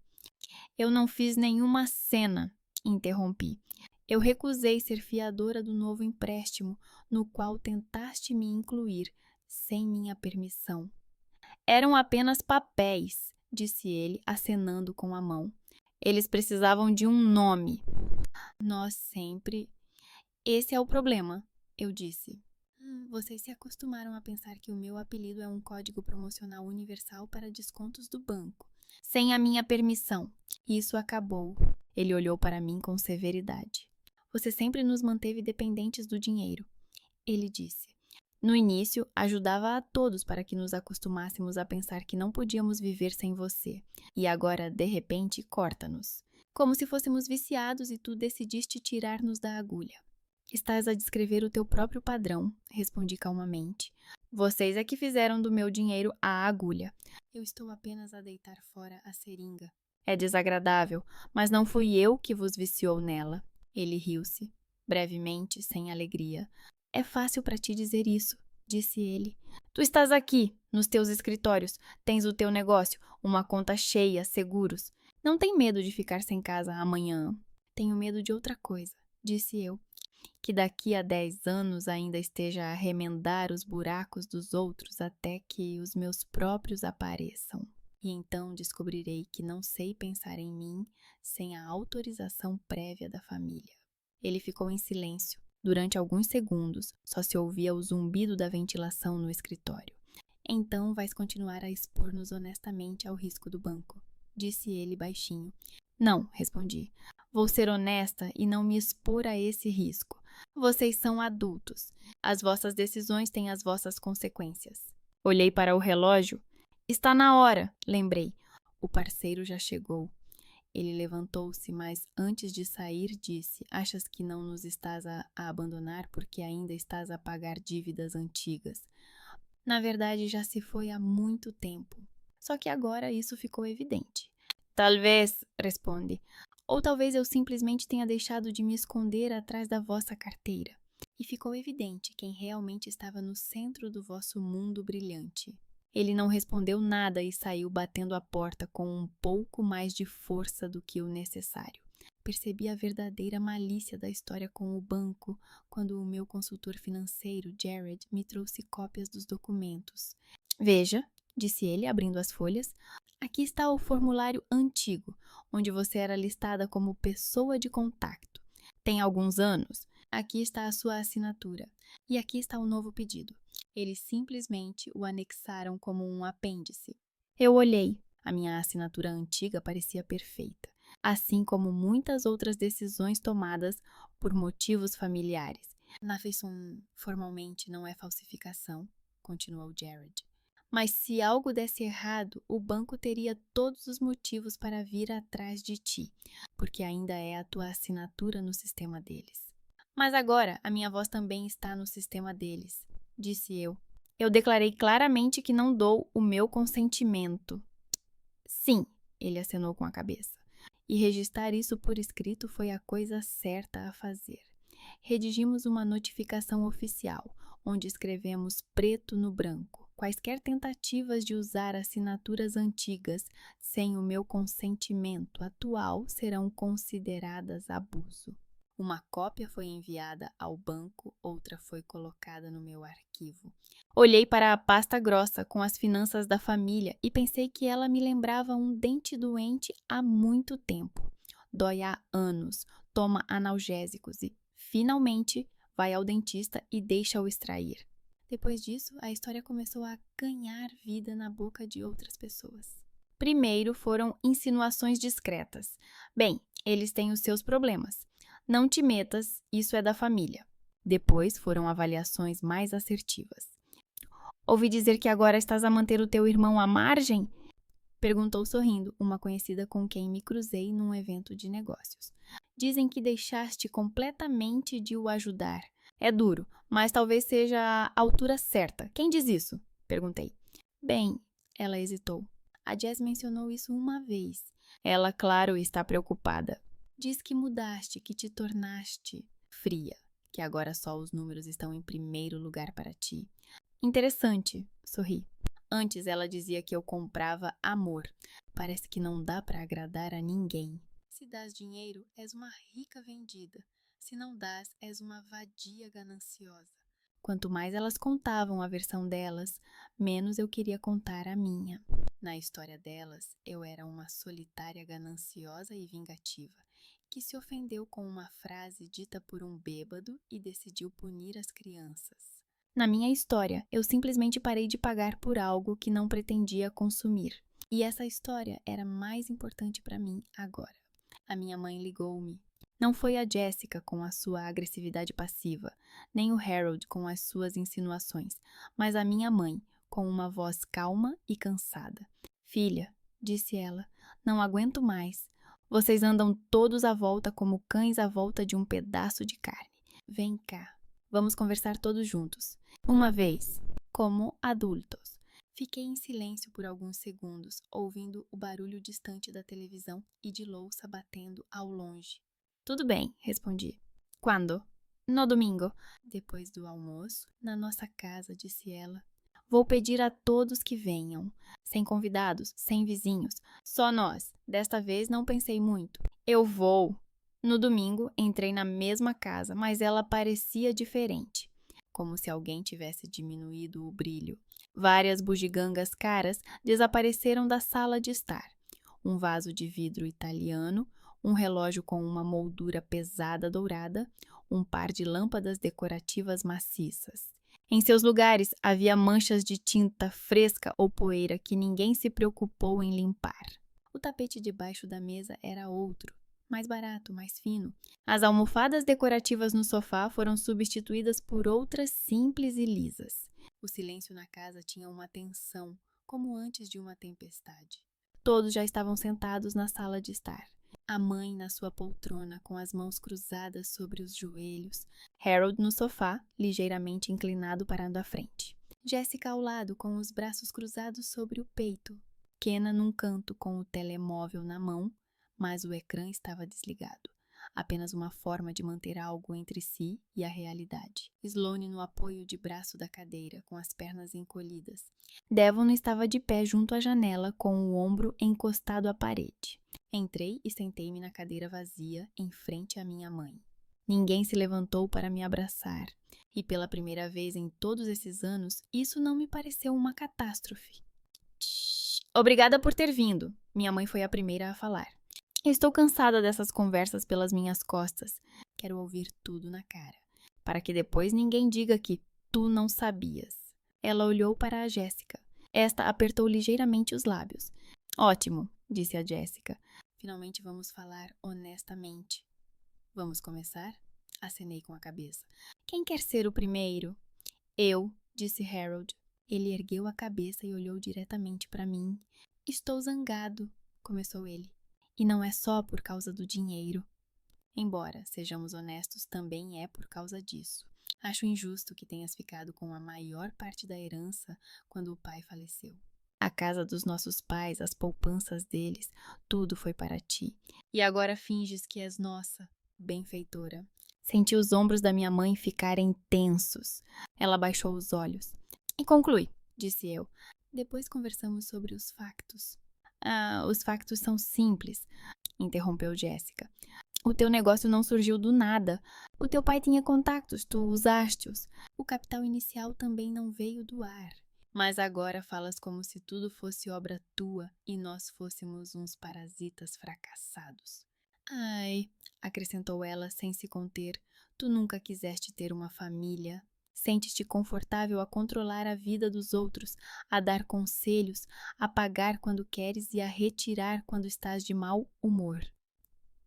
Eu não fiz nenhuma cena, interrompi. Eu recusei ser fiadora do novo empréstimo, no qual tentaste me incluir, sem minha permissão. Eram apenas papéis, disse ele, acenando com a mão. Eles precisavam de um nome. Nós sempre... Esse é o problema, eu disse. Vocês se acostumaram a pensar que o meu apelido é um código promocional universal para descontos do banco. Sem a minha permissão. Isso acabou. Ele olhou para mim com severidade. Você sempre nos manteve dependentes do dinheiro, ele disse. No início, ajudava a todos para que nos acostumássemos a pensar que não podíamos viver sem você. E agora, de repente, corta-nos. Como se fôssemos viciados e tu decidiste tirar-nos da agulha. Estás a descrever o teu próprio padrão, respondi calmamente. Vocês é que fizeram do meu dinheiro a agulha. Eu estou apenas a deitar fora a seringa. É desagradável, mas não fui eu que vos viciou nela. Ele riu-se, brevemente, sem alegria. É fácil para ti dizer isso, disse ele. Tu estás aqui, nos teus escritórios, tens o teu negócio, uma conta cheia, seguros. Não tem medo de ficar sem casa amanhã. Tenho medo de outra coisa, disse eu. que daqui a 10 anos ainda esteja a remendar os buracos dos outros até que os meus próprios apareçam. E então descobrirei que não sei pensar em mim sem a autorização prévia da família. Ele ficou em silêncio. Durante alguns segundos, só se ouvia o zumbido da ventilação no escritório. Então vais continuar a expor-nos honestamente ao risco do banco, disse ele baixinho. Não, respondi. Vou ser honesta e não me expor a esse risco. Vocês são adultos. As vossas decisões têm as vossas consequências. Olhei para o relógio. Está na hora, lembrei. O parceiro já chegou. Ele levantou-se, mas antes de sair disse: Achas que não nos estás a abandonar porque ainda estás a pagar dívidas antigas? Na verdade, já se foi há muito tempo. Só que agora isso ficou evidente. Talvez, responde. Ou talvez eu simplesmente tenha deixado de me esconder atrás da vossa carteira. E ficou evidente quem realmente estava no centro do vosso mundo brilhante. Ele não respondeu nada e saiu batendo a porta com um pouco mais de força do que o necessário. Percebi a verdadeira malícia da história com o banco quando o meu consultor financeiro, Jared, me trouxe cópias dos documentos. Veja, disse ele, abrindo as folhas, aqui está o formulário antigo, onde você era listada como pessoa de contacto. Tem alguns anos. Aqui está a sua assinatura. E aqui está o novo pedido. Eles simplesmente o anexaram como um apêndice. Eu olhei. A minha assinatura antiga parecia perfeita, assim como muitas outras decisões tomadas por motivos familiares. Na feição formalmente não é falsificação, continuou Jared. Mas se algo desse errado, o banco teria todos os motivos para vir atrás de ti, porque ainda é a tua assinatura no sistema deles. Mas agora a minha voz também está no sistema deles, disse eu. Eu declarei claramente que não dou o meu consentimento. Sim, ele acenou com a cabeça. E registrar isso por escrito foi a coisa certa a fazer. Redigimos uma notificação oficial, onde escrevemos preto no branco. Quaisquer tentativas de usar assinaturas antigas sem o meu consentimento atual serão consideradas abuso. Uma cópia foi enviada ao banco, outra foi colocada no meu arquivo. Olhei para a pasta grossa com as finanças da família e pensei que ela me lembrava um dente doente há muito tempo. Dói há anos, toma analgésicos e, finalmente, vai ao dentista e deixa-o extrair. Depois disso, a história começou a ganhar vida na boca de outras pessoas. Primeiro foram insinuações discretas. Bem, eles têm os seus problemas. Não te metas, isso é da família. Depois foram avaliações mais assertivas. Ouvi dizer que agora estás a manter o teu irmão à margem? Perguntou sorrindo uma conhecida com quem me cruzei num evento de negócios. Dizem que deixaste completamente de o ajudar. É duro, mas talvez seja a altura certa. Quem diz isso? Perguntei. Bem, ela hesitou. A Jess mencionou isso uma vez. Ela, claro, está preocupada. Diz que mudaste, que te tornaste fria, que agora só os números estão em primeiro lugar para ti. Interessante, sorri. Antes ela dizia que eu comprava amor. Parece que não dá para agradar a ninguém. Se dás dinheiro, és uma rica vendida. Se não dás, és uma vadia gananciosa. Quanto mais elas contavam a versão delas, menos eu queria contar a minha. Na história delas, eu era uma solitária gananciosa e vingativa, que se ofendeu com uma frase dita por um bêbado e decidiu punir as crianças. Na minha história, eu simplesmente parei de pagar por algo que não pretendia consumir. E essa história era mais importante para mim agora. A minha mãe ligou-me. Não foi a Jessica com a sua agressividade passiva, nem o Harold com as suas insinuações, mas a minha mãe, com uma voz calma e cansada. Filha, disse ela, não aguento mais. Vocês andam todos à volta como cães à volta de um pedaço de carne. Vem cá, vamos conversar todos juntos. Uma vez, como adultos. Fiquei em silêncio por alguns segundos, ouvindo o barulho distante da televisão e de louça batendo ao longe. Tudo bem, respondi. Quando? No domingo. Depois do almoço, na nossa casa, disse ela. Vou pedir a todos que venham. Sem convidados, sem vizinhos. Só nós. Desta vez não pensei muito. Eu vou. No domingo, entrei na mesma casa, mas ela parecia diferente, como se alguém tivesse diminuído o brilho. Várias bugigangas caras desapareceram da sala de estar. Um vaso de vidro italiano, um relógio com uma moldura pesada dourada, um par de lâmpadas decorativas maciças. Em seus lugares havia manchas de tinta fresca ou poeira que ninguém se preocupou em limpar. O tapete debaixo da mesa era outro, mais barato, mais fino. As almofadas decorativas no sofá foram substituídas por outras simples e lisas. O silêncio na casa tinha uma tensão, como antes de uma tempestade. Todos já estavam sentados na sala de estar. A mãe na sua poltrona, com as mãos cruzadas sobre os joelhos. Harold no sofá, ligeiramente inclinado parando à frente. Jessica ao lado, com os braços cruzados sobre o peito. Kenna num canto com o telemóvel na mão, mas o ecrã estava desligado. Apenas uma forma de manter algo entre si e a realidade. Sloane no apoio de braço da cadeira, com as pernas encolhidas. Devon estava de pé junto à janela, com o ombro encostado à parede. Entrei e sentei-me na cadeira vazia, em frente à minha mãe. Ninguém se levantou para me abraçar, e pela primeira vez em todos esses anos, isso não me pareceu uma catástrofe. Obrigada por ter vindo. Minha mãe foi a primeira a falar. Estou cansada dessas conversas pelas minhas costas. Quero ouvir tudo na cara, para que depois ninguém diga que tu não sabias. Ela olhou para a Jéssica. Esta apertou ligeiramente os lábios. Ótimo, disse a Jéssica. Finalmente vamos falar honestamente. Vamos começar? Acenei com a cabeça. Quem quer ser o primeiro? Eu, disse Harold. Ele ergueu a cabeça e olhou diretamente para mim. Estou zangado, começou ele. E não é só por causa do dinheiro. Embora, sejamos honestos, também é por causa disso. Acho injusto que tenhas ficado com a maior parte da herança quando o pai faleceu. A casa dos nossos pais, as poupanças deles, tudo foi para ti. E agora finges que és nossa, benfeitora. Senti os ombros da minha mãe ficarem tensos. Ela baixou os olhos. E conclui, disse eu. Depois conversamos sobre os factos. Os factos são simples, interrompeu Jéssica. O teu negócio não surgiu do nada. O teu pai tinha contatos, tu usaste-os. O capital inicial também não veio do ar. Mas agora falas como se tudo fosse obra tua e nós fôssemos uns parasitas fracassados. Ai, acrescentou ela sem se conter, tu nunca quiseste ter uma família. Sentes-te confortável a controlar a vida dos outros, a dar conselhos, a pagar quando queres e a retirar quando estás de mau humor.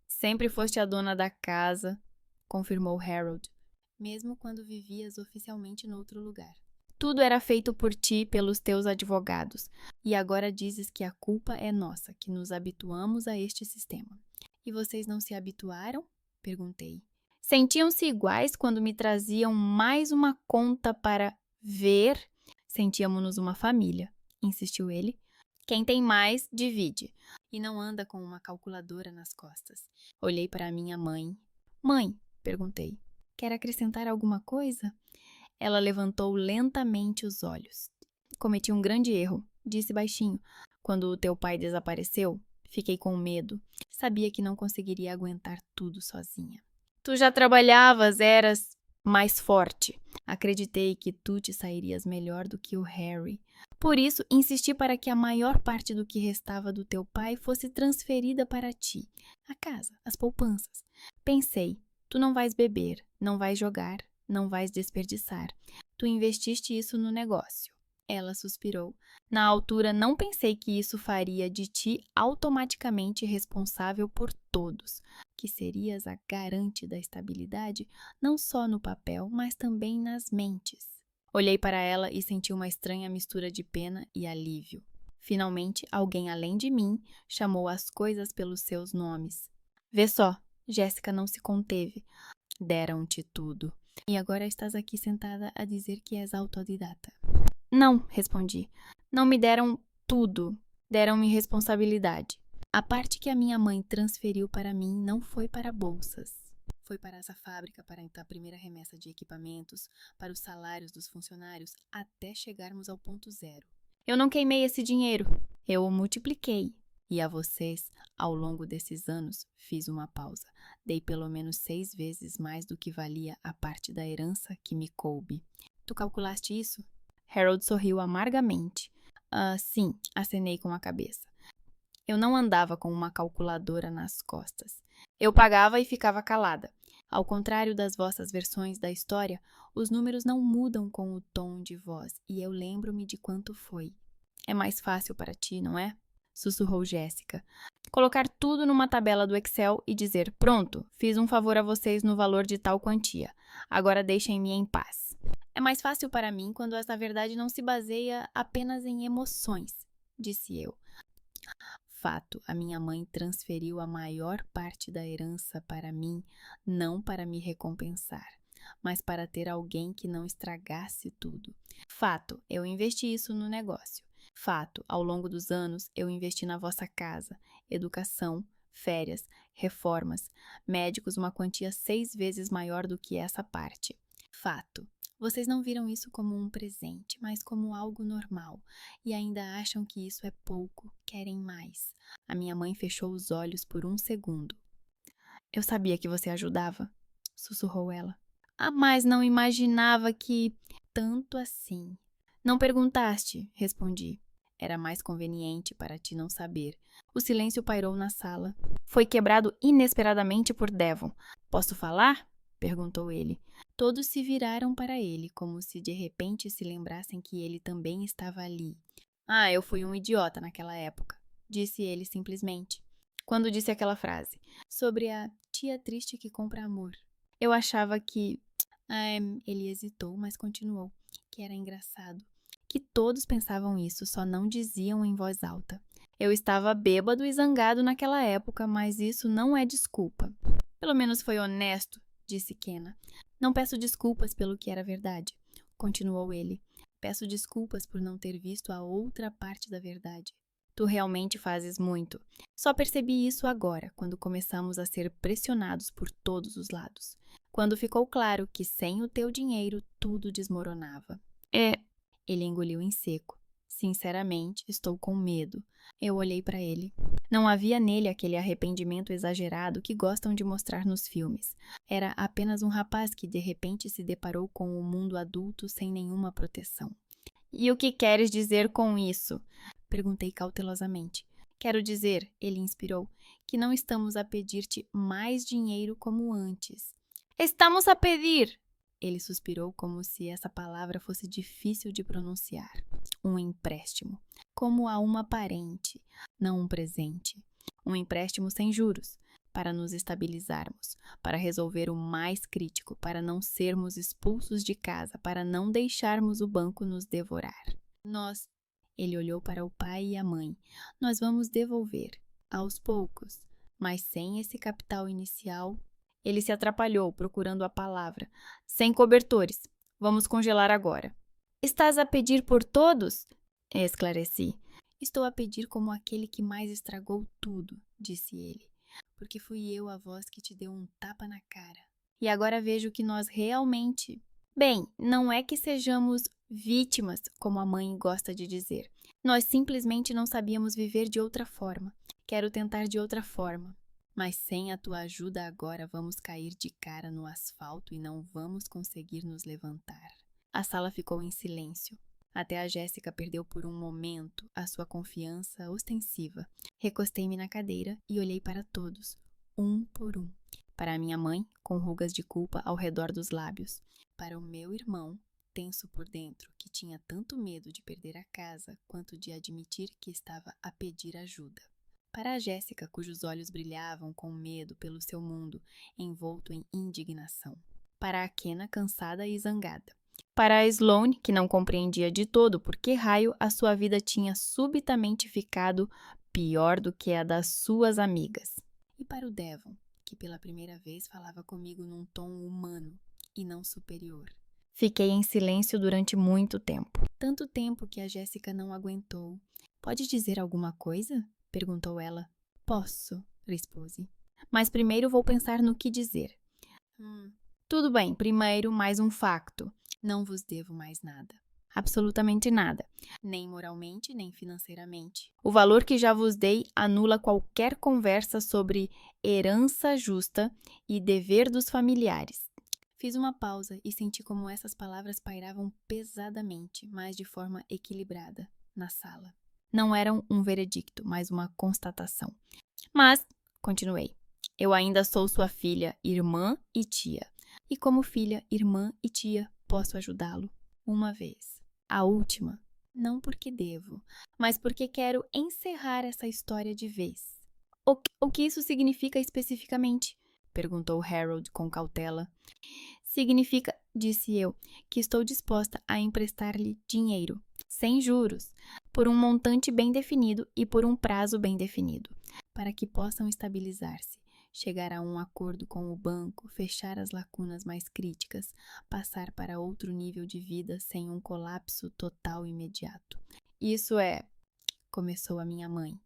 Sempre foste a dona da casa, confirmou Harold, mesmo quando vivias oficialmente noutro lugar. Tudo era feito por ti, pelos teus advogados, e agora dizes que a culpa é nossa, que nos habituamos a este sistema. E vocês não se habituaram? Perguntei. Sentiam-se iguais quando me traziam mais uma conta para ver? Sentíamos-nos uma família, insistiu ele. Quem tem mais, divide. E não anda com uma calculadora nas costas. Olhei para minha mãe. Mãe, perguntei, quer acrescentar alguma coisa? Ela levantou lentamente os olhos. Cometi um grande erro, disse baixinho. Quando o teu pai desapareceu, fiquei com medo. Sabia que não conseguiria aguentar tudo sozinha. Tu já trabalhavas, eras mais forte. Acreditei que tu te sairias melhor do que o Harry. Por isso, insisti para que a maior parte do que restava do teu pai fosse transferida para ti. A casa, as poupanças. Pensei, tu não vais beber, não vais jogar, não vais desperdiçar. Tu investiste isso no negócio. Ela suspirou. Na altura, não pensei que isso faria de ti automaticamente responsável por todos, que serias a garante da estabilidade não só no papel, mas também nas mentes. Olhei para ela e senti uma estranha mistura de pena e alívio. Finalmente, alguém além de mim chamou as coisas pelos seus nomes. Vê só, Jéssica não se conteve. Deram-te tudo. E agora estás aqui sentada a dizer que és autodidata. Não, respondi. Não me deram tudo. Deram-me responsabilidade. A parte que a minha mãe transferiu para mim não foi para bolsas. Foi para essa fábrica, para a primeira remessa de equipamentos, para os salários dos funcionários, até chegarmos ao ponto zero. Eu não queimei esse dinheiro. Eu o multipliquei. E a vocês, ao longo desses anos, fiz uma pausa. Dei pelo menos 6 vezes mais do que valia a parte da herança que me coube. Tu calculaste isso? Harold sorriu amargamente. Sim, acenei com a cabeça. Eu não andava com uma calculadora nas costas. Eu pagava e ficava calada. Ao contrário das vossas versões da história, os números não mudam com o tom de voz, e eu lembro-me de quanto foi. É mais fácil para ti, não é? Sussurrou Jéssica. Colocar tudo numa tabela do Excel e dizer: pronto, fiz um favor a vocês no valor de tal quantia. Agora deixem-me em paz. É mais fácil para mim quando essa verdade não se baseia apenas em emoções, disse eu. Fato, a minha mãe transferiu a maior parte da herança para mim, não para me recompensar, mas para ter alguém que não estragasse tudo. Fato, eu investi isso no negócio. Fato, ao longo dos anos, eu investi na vossa casa, educação, férias, reformas, médicos, uma quantia 6 vezes maior do que essa parte. Fato, vocês não viram isso como um presente, mas como algo normal, e ainda acham que isso é pouco, querem mais. A minha mãe fechou os olhos por um segundo. Eu sabia que você ajudava, sussurrou ela. Mas não imaginava que... Tanto assim. Não perguntaste, respondi. Era mais conveniente para ti não saber. O silêncio pairou na sala. Foi quebrado inesperadamente por Devon. Posso falar? Perguntou ele. Todos se viraram para ele, como se de repente se lembrassem que ele também estava ali. Eu fui um idiota naquela época, disse ele simplesmente. Quando disse aquela frase, sobre a tia triste que compra amor. Eu achava que... ele hesitou, mas continuou, que era engraçado. Que todos pensavam isso, só não diziam em voz alta. Eu estava bêbado e zangado naquela época, mas isso não é desculpa. Pelo menos foi honesto, disse Kenna. Não peço desculpas pelo que era verdade, continuou ele. Peço desculpas por não ter visto a outra parte da verdade. Tu realmente fazes muito. Só percebi isso agora, quando começamos a ser pressionados por todos os lados. Quando ficou claro que sem o teu dinheiro tudo desmoronava. Ele engoliu em seco. Sinceramente, estou com medo. Eu olhei para ele. Não havia nele aquele arrependimento exagerado que gostam de mostrar nos filmes. Era apenas um rapaz que de repente se deparou com o mundo adulto sem nenhuma proteção. E o que queres dizer com isso? Perguntei cautelosamente. Quero dizer, ele inspirou, que não estamos a pedir-te mais dinheiro como antes. Estamos a pedir! Ele suspirou como se essa palavra fosse difícil de pronunciar. Um empréstimo. Como a uma parente, não um presente. Um empréstimo sem juros, para nos estabilizarmos, para resolver o mais crítico, para não sermos expulsos de casa, para não deixarmos o banco nos devorar. Ele olhou para o pai e a mãe. Nós vamos devolver, aos poucos, mas sem esse capital inicial. Ele se atrapalhou, procurando a palavra. Sem cobertores. Vamos congelar agora. Estás a pedir por todos? Esclareci. Estou a pedir como aquele que mais estragou tudo, disse ele. Porque fui eu a voz que te deu um tapa na cara. E agora vejo que nós realmente... Bem, não é que sejamos vítimas, como a mãe gosta de dizer. Nós simplesmente não sabíamos viver de outra forma. Quero tentar de outra forma. Mas sem a tua ajuda agora vamos cair de cara no asfalto e não vamos conseguir nos levantar. A sala ficou em silêncio. Até a Jéssica perdeu por um momento a sua confiança ostensiva. Recostei-me na cadeira e olhei para todos, um por um. Para a minha mãe, com rugas de culpa ao redor dos lábios. Para o meu irmão, tenso por dentro, que tinha tanto medo de perder a casa quanto de admitir que estava a pedir ajuda. Para a Jéssica, cujos olhos brilhavam com medo pelo seu mundo, envolto em indignação. Para a Kenna, cansada e zangada. Para a Sloane, que não compreendia de todo por que raio a sua vida tinha subitamente ficado pior do que a das suas amigas. E para o Devon, que pela primeira vez falava comigo num tom humano e não superior. Fiquei em silêncio durante muito tempo. Tanto tempo que a Jéssica não aguentou. Pode dizer alguma coisa? Perguntou ela. Posso, respondi. Mas primeiro vou pensar no que dizer. Tudo bem, primeiro mais um facto. Não vos devo mais nada. Absolutamente nada, nem moralmente, nem financeiramente. O valor que já vos dei anula qualquer conversa sobre herança justa e dever dos familiares. Fiz uma pausa e senti como essas palavras pairavam pesadamente, mas de forma equilibrada, na sala. Não eram um veredicto, mas uma constatação. Mas, continuei, eu ainda sou sua filha, irmã e tia. E como filha, irmã e tia, posso ajudá-lo. Uma vez. A última. Não porque devo, mas porque quero encerrar essa história de vez. O que isso significa especificamente? Perguntou Harold com cautela. Significa, disse eu, que estou disposta a emprestar-lhe dinheiro, sem juros, por um montante bem definido e por um prazo bem definido, para que possam estabilizar-se, chegar a um acordo com o banco, fechar as lacunas mais críticas, passar para outro nível de vida sem um colapso total imediato. Isso é, começou a minha mãe.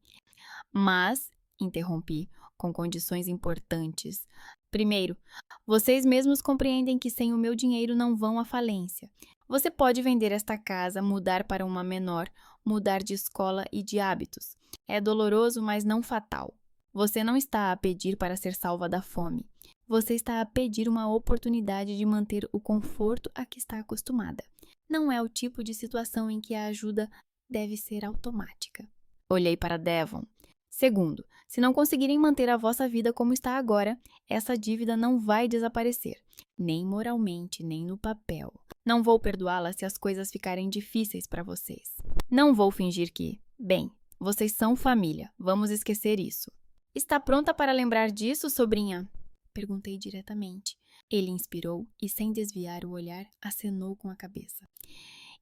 Mas, interrompi, com condições importantes. Primeiro, vocês mesmos compreendem que sem o meu dinheiro não vão à falência. Você pode vender esta casa, mudar para uma menor, mudar de escola e de hábitos. É doloroso, mas não fatal. Você não está a pedir para ser salva da fome. Você está a pedir uma oportunidade de manter o conforto a que está acostumada. Não é o tipo de situação em que a ajuda deve ser automática. Olhei para Devon. Segundo, se não conseguirem manter a vossa vida como está agora, essa dívida não vai desaparecer, nem moralmente, nem no papel. Não vou perdoá-la se as coisas ficarem difíceis para vocês. Não vou fingir que, bem, vocês são família, vamos esquecer isso. Está pronta para lembrar disso, sobrinha? Perguntei diretamente. Ele inspirou e, sem desviar o olhar, acenou com a cabeça.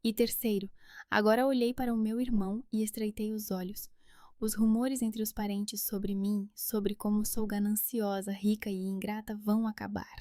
E terceiro, agora olhei para o meu irmão e estreitei os olhos. Os rumores entre os parentes sobre mim, sobre como sou gananciosa, rica e ingrata, vão acabar.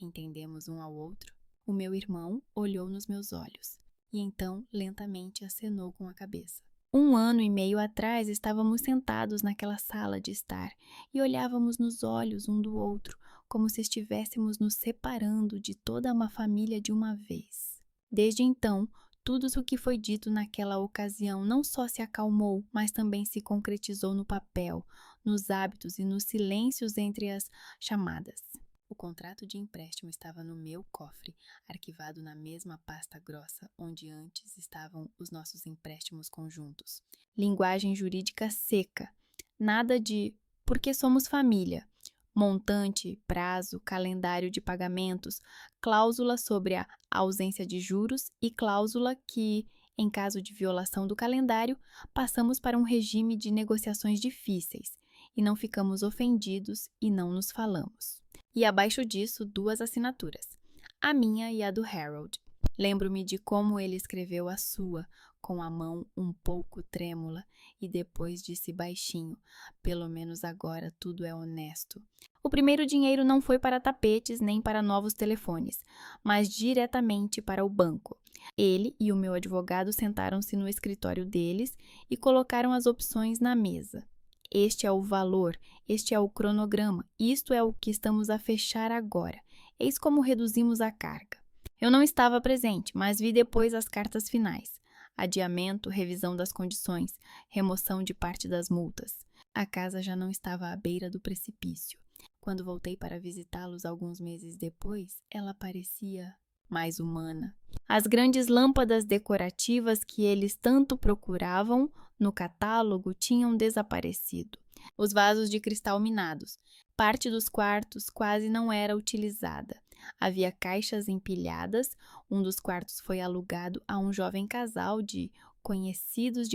Entendemos um ao outro? O meu irmão olhou nos meus olhos e então lentamente acenou com a cabeça. 1 ano e meio atrás estávamos sentados naquela sala de estar e olhávamos nos olhos um do outro, como se estivéssemos nos separando de toda uma família de uma vez. Desde então, tudo o que foi dito naquela ocasião não só se acalmou, mas também se concretizou no papel, nos hábitos e nos silêncios entre as chamadas. O contrato de empréstimo estava no meu cofre, arquivado na mesma pasta grossa onde antes estavam os nossos empréstimos conjuntos. Linguagem jurídica seca. Nada de porque somos família. Montante, prazo, calendário de pagamentos, cláusula sobre a ausência de juros e cláusula que, em caso de violação do calendário, passamos para um regime de negociações difíceis e não ficamos ofendidos e não nos falamos. E abaixo disso, 2 assinaturas, a minha e a do Harold. Lembro-me de como ele escreveu a sua, com a mão um pouco trêmula, e depois disse baixinho: pelo menos agora tudo é honesto. O primeiro dinheiro não foi para tapetes nem para novos telefones, mas diretamente para o banco. Ele e o meu advogado sentaram-se no escritório deles e colocaram as opções na mesa. Este é o valor, este é o cronograma, isto é o que estamos a fechar agora. Eis como reduzimos a carga. Eu não estava presente, mas vi depois as cartas finais. Adiamento, revisão das condições, remoção de parte das multas. A casa já não estava à beira do precipício. Quando voltei para visitá-los alguns meses depois, ela parecia mais humana. As grandes lâmpadas decorativas que eles tanto procuravam no catálogo tinham desaparecido. Os vasos de cristal minados. Parte dos quartos quase não era utilizada. Havia caixas empilhadas. Um dos quartos foi alugado a um jovem casal de conhecidos,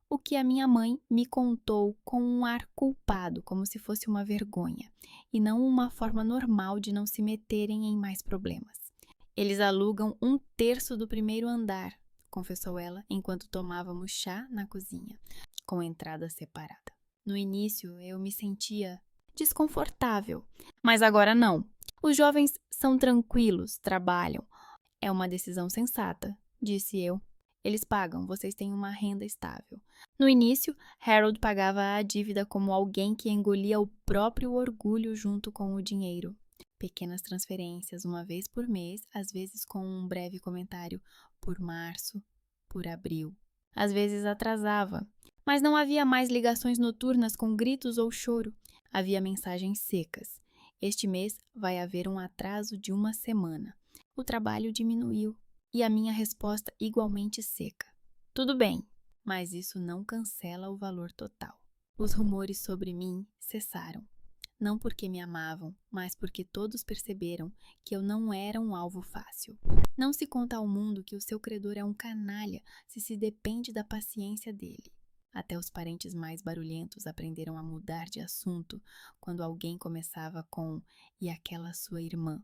o que a minha mãe me contou com um ar culpado, como se fosse uma vergonha, e não uma forma normal de não se meterem em mais problemas. Eles alugam 1/3 do primeiro andar, confessou ela, enquanto tomávamos chá na cozinha, com entrada separada. No início, eu me sentia desconfortável, mas agora não. Os jovens são tranquilos, trabalham. É uma decisão sensata, disse eu. Eles pagam, vocês têm uma renda estável. No início, Harold pagava a dívida como alguém que engolia o próprio orgulho junto com o dinheiro. Pequenas transferências uma vez por mês, às vezes com um breve comentário por março, por abril. Às vezes atrasava, mas não havia mais ligações noturnas com gritos ou choro. Havia mensagens secas. Este mês vai haver um atraso de 1 semana. O trabalho diminuiu e a minha resposta igualmente seca. Tudo bem, mas isso não cancela o valor total. Os rumores sobre mim cessaram. Não porque me amavam, mas porque todos perceberam que eu não era um alvo fácil. Não se conta ao mundo que o seu credor é um canalha se depende da paciência dele. Até os parentes mais barulhentos aprenderam a mudar de assunto quando alguém começava com "e aquela sua irmã".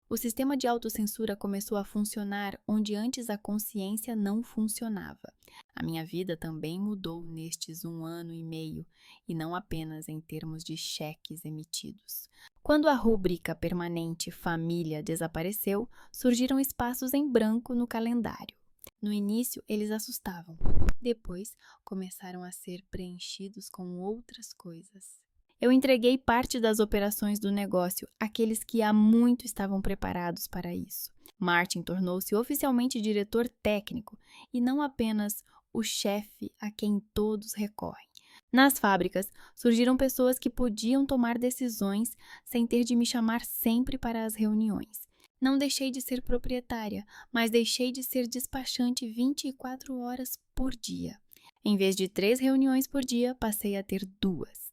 O sistema de autocensura começou a funcionar onde antes a consciência não funcionava. A minha vida também mudou nestes 1 ano e meio, e não apenas em termos de cheques emitidos. Quando a rúbrica permanente família desapareceu, surgiram espaços em branco no calendário. No início, eles assustavam. Depois, começaram a ser preenchidos com outras coisas. Eu entreguei parte das operações do negócio àqueles que há muito estavam preparados para isso. Martin tornou-se oficialmente diretor técnico e não apenas o chefe a quem todos recorrem. Nas fábricas, surgiram pessoas que podiam tomar decisões sem ter de me chamar sempre para as reuniões. Não deixei de ser proprietária, mas deixei de ser despachante 24 horas por dia. Em vez de 3 reuniões por dia, passei a ter 2.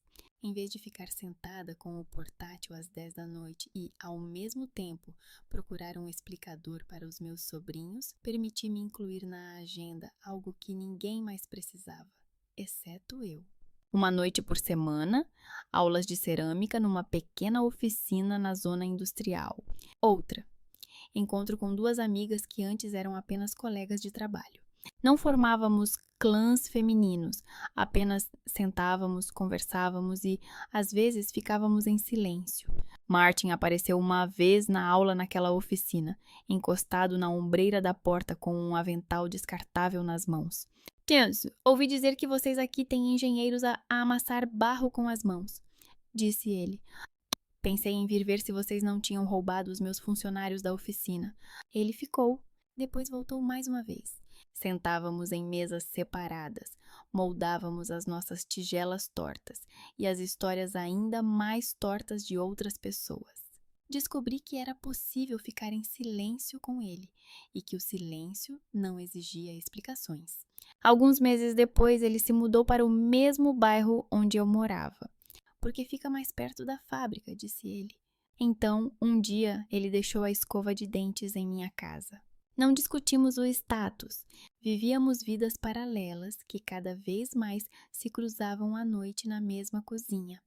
Em vez de ficar sentada com o portátil às 10 da noite e, ao mesmo tempo, procurar um explicador para os meus sobrinhos, permiti-me incluir na agenda algo que ninguém mais precisava, exceto eu. 1 noite por semana, aulas de cerâmica numa pequena oficina na zona industrial. Outra, encontro com 2 amigas que antes eram apenas colegas de trabalho. Não formávamos clãs femininos, apenas sentávamos, conversávamos e, às vezes, ficávamos em silêncio. Martin apareceu uma vez na aula naquela oficina, encostado na ombreira da porta com um avental descartável nas mãos. "Kenzo, ouvi dizer que vocês aqui têm engenheiros a amassar barro com as mãos", disse ele. "Pensei em vir ver se vocês não tinham roubado os meus funcionários da oficina." Ele ficou, depois voltou mais uma vez. Sentávamos em mesas separadas, moldávamos as nossas tigelas tortas e as histórias ainda mais tortas de outras pessoas. Descobri que era possível ficar em silêncio com ele e que o silêncio não exigia explicações. Alguns meses depois, ele se mudou para o mesmo bairro onde eu morava. "Porque fica mais perto da fábrica", disse ele. Então, um dia, ele deixou a escova de dentes em minha casa. Não discutimos o status. Vivíamos vidas paralelas que cada vez mais se cruzavam à noite na mesma cozinha.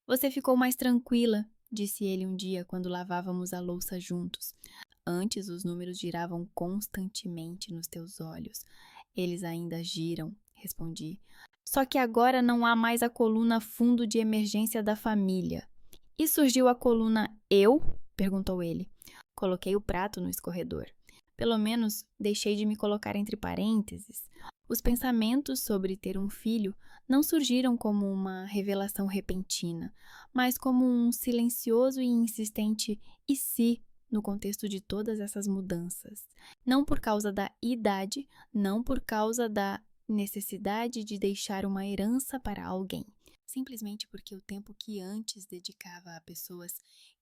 "Você ficou mais tranquila", disse ele um dia quando lavávamos a louça juntos. "Antes os números giravam constantemente nos teus olhos." "Eles ainda giram", respondi. "Só que agora não há mais a coluna fundo de emergência da família." "E surgiu a coluna eu?", perguntou ele. Coloquei o prato no escorredor. Pelo menos deixei de me colocar entre parênteses. Os pensamentos sobre ter um filho não surgiram como uma revelação repentina, mas como um silencioso e insistente "e se?" no contexto de todas essas mudanças. Não por causa da idade, não por causa da necessidade de deixar uma herança para alguém. Simplesmente porque o tempo que antes dedicava a pessoas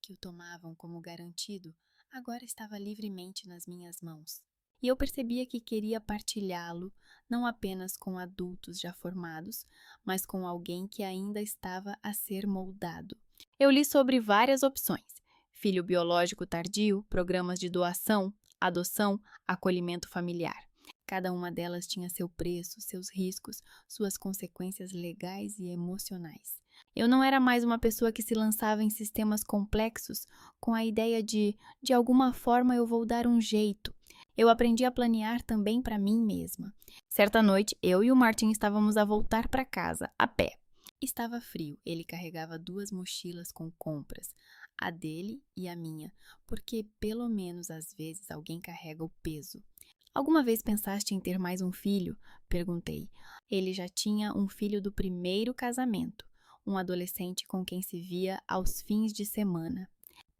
que o tomavam como garantido, agora estava livremente nas minhas mãos. E eu percebia que queria partilhá-lo, não apenas com adultos já formados, mas com alguém que ainda estava a ser moldado. Eu li sobre várias opções: filho biológico tardio, programas de doação, adoção, acolhimento familiar. Cada uma delas tinha seu preço, seus riscos, suas consequências legais e emocionais. Eu não era mais uma pessoa que se lançava em sistemas complexos com a ideia de alguma forma eu vou dar um jeito. Eu aprendi a planear também para mim mesma. Certa noite, eu e o Martin estávamos a voltar para casa, a pé. Estava frio, ele carregava 2 mochilas com compras, a dele e a minha, porque pelo menos às vezes alguém carrega o peso. "Alguma vez pensaste em ter mais um filho?", perguntei. Ele já tinha um filho do primeiro casamento, um adolescente com quem se via aos fins de semana.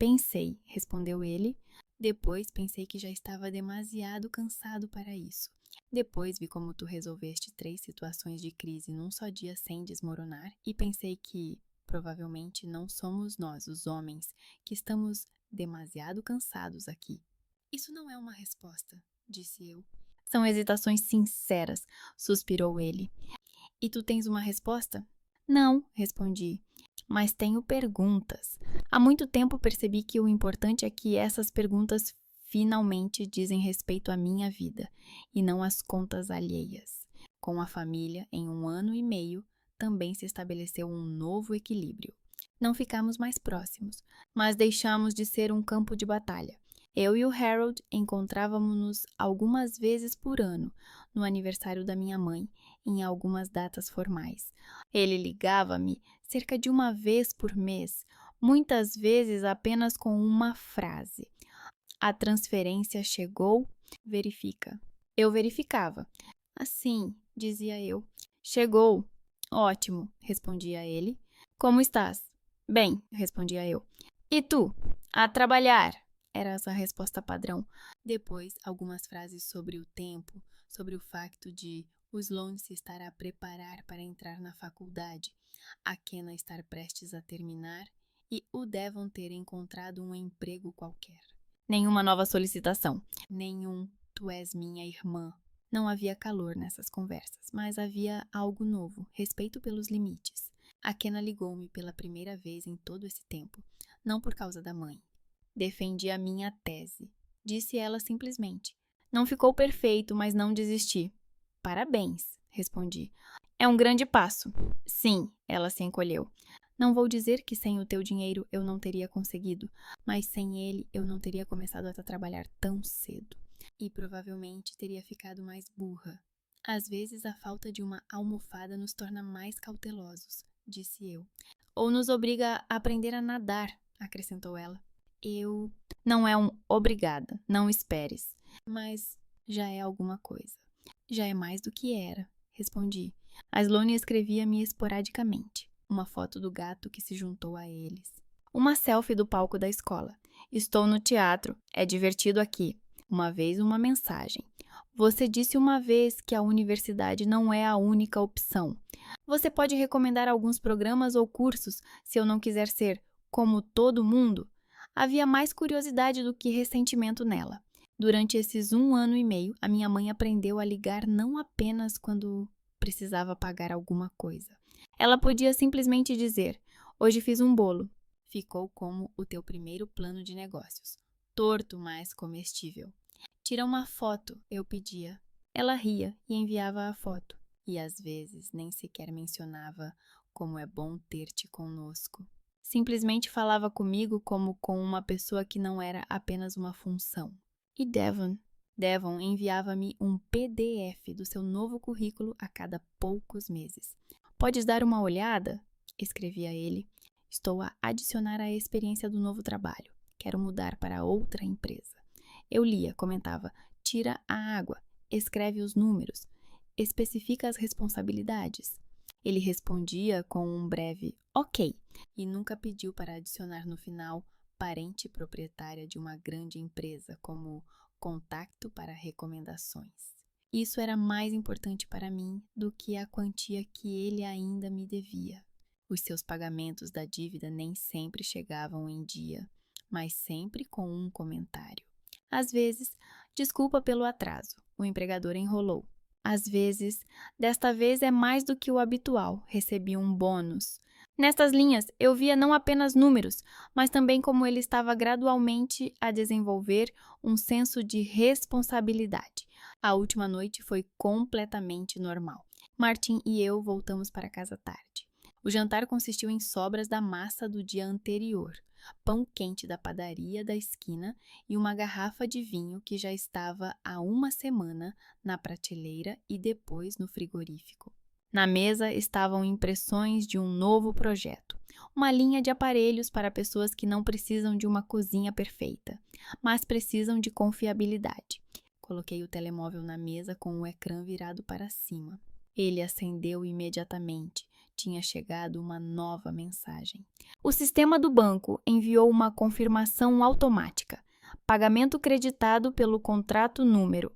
Pensei, respondeu ele. Depois pensei que já estava demasiado cansado para isso. Depois vi como tu resolveste 3 situações de crise num só dia sem desmoronar e pensei que, provavelmente, não somos nós, os homens, que estamos demasiado cansados aqui. Isso não é uma resposta, disse eu. São hesitações sinceras, suspirou ele. E tu tens uma resposta? Não, respondi, mas tenho perguntas. Há muito tempo percebi que o importante é que essas perguntas finalmente dizem respeito à minha vida e não às contas alheias. Com a família, em 1 ano e meio, também se estabeleceu um novo equilíbrio. Não ficamos mais próximos, mas deixamos de ser um campo de batalha. Eu e o Harold encontrávamos-nos algumas vezes por ano, no aniversário da minha mãe, em algumas datas formais. Ele ligava-me cerca de 1 vez por mês, muitas vezes apenas com uma frase. A transferência chegou? Verifica. Eu verificava. Assim, dizia eu. Chegou. Ótimo, respondia ele. Como estás? Bem, respondia eu. E tu? A trabalhar. Era essa a resposta padrão. Depois, algumas frases sobre o tempo, sobre o facto de o Sloane se estar a preparar para entrar na faculdade, a Kenna estar prestes a terminar e o Devon ter encontrado um emprego qualquer. Nenhuma nova solicitação, nenhum tu és minha irmã. Não havia calor nessas conversas, mas havia algo novo, respeito pelos limites. A Kenna ligou-me pela primeira vez em todo esse tempo, não por causa da mãe. Defendi a minha tese, disse ela simplesmente. Não ficou perfeito, mas não desisti. Parabéns, respondi. É um grande passo. Sim, ela se encolheu. Não vou dizer que sem o teu dinheiro eu não teria conseguido, mas sem ele eu não teria começado a trabalhar tão cedo. E provavelmente teria ficado mais burra. Às vezes a falta de uma almofada nos torna mais cautelosos, disse eu. Ou nos obriga a aprender a nadar, acrescentou ela. Não é um obrigada, não esperes. Mas já é alguma coisa. Já é mais do que era, respondi. A Sloane escrevia-me esporadicamente. Uma foto do gato que se juntou a eles. Uma selfie do palco da escola. Estou no teatro, é divertido aqui. Uma vez uma mensagem. Você disse uma vez que a universidade não é a única opção. Você pode recomendar alguns programas ou cursos se eu não quiser ser como todo mundo? Havia mais curiosidade do que ressentimento nela. Durante esses 1 ano e meio, a minha mãe aprendeu a ligar não apenas quando precisava pagar alguma coisa. Ela podia simplesmente dizer, hoje fiz um bolo. Ficou como o teu primeiro plano de negócios. Torto, mas comestível. Tira uma foto, eu pedia. Ela ria e enviava a foto. E às vezes nem sequer mencionava como é bom ter-te conosco. Simplesmente falava comigo como com uma pessoa que não era apenas uma função. E Devon enviava-me um PDF do seu novo currículo a cada poucos meses. Podes dar uma olhada? Escrevia ele. Estou a adicionar a experiência do novo trabalho. Quero mudar para outra empresa. Eu lia, comentava, tira a água, escreve os números, especifica as responsabilidades. Ele respondia com um breve ok e nunca pediu para adicionar no final parente proprietária de uma grande empresa como contacto para recomendações. Isso era mais importante para mim do que a quantia que ele ainda me devia. Os seus pagamentos da dívida nem sempre chegavam em dia, mas sempre com um comentário. Às vezes, desculpa pelo atraso, o empregador enrolou. Às vezes, desta vez é mais do que o habitual, recebi um bônus. Nestas linhas, eu via não apenas números, mas também como ele estava gradualmente a desenvolver um senso de responsabilidade. A última noite foi completamente normal. Martin e eu voltamos para casa tarde. O jantar consistiu em sobras da massa do dia anterior, pão quente da padaria da esquina e uma garrafa de vinho que já estava há 1 semana na prateleira e depois no frigorífico. Na mesa estavam impressões de um novo projeto, uma linha de aparelhos para pessoas que não precisam de uma cozinha perfeita, mas precisam de confiabilidade. Coloquei o telemóvel na mesa com o ecrã virado para cima. Ele acendeu imediatamente. tinha chegado uma nova mensagem. O sistema do banco enviou uma confirmação automática. Pagamento creditado pelo contrato número.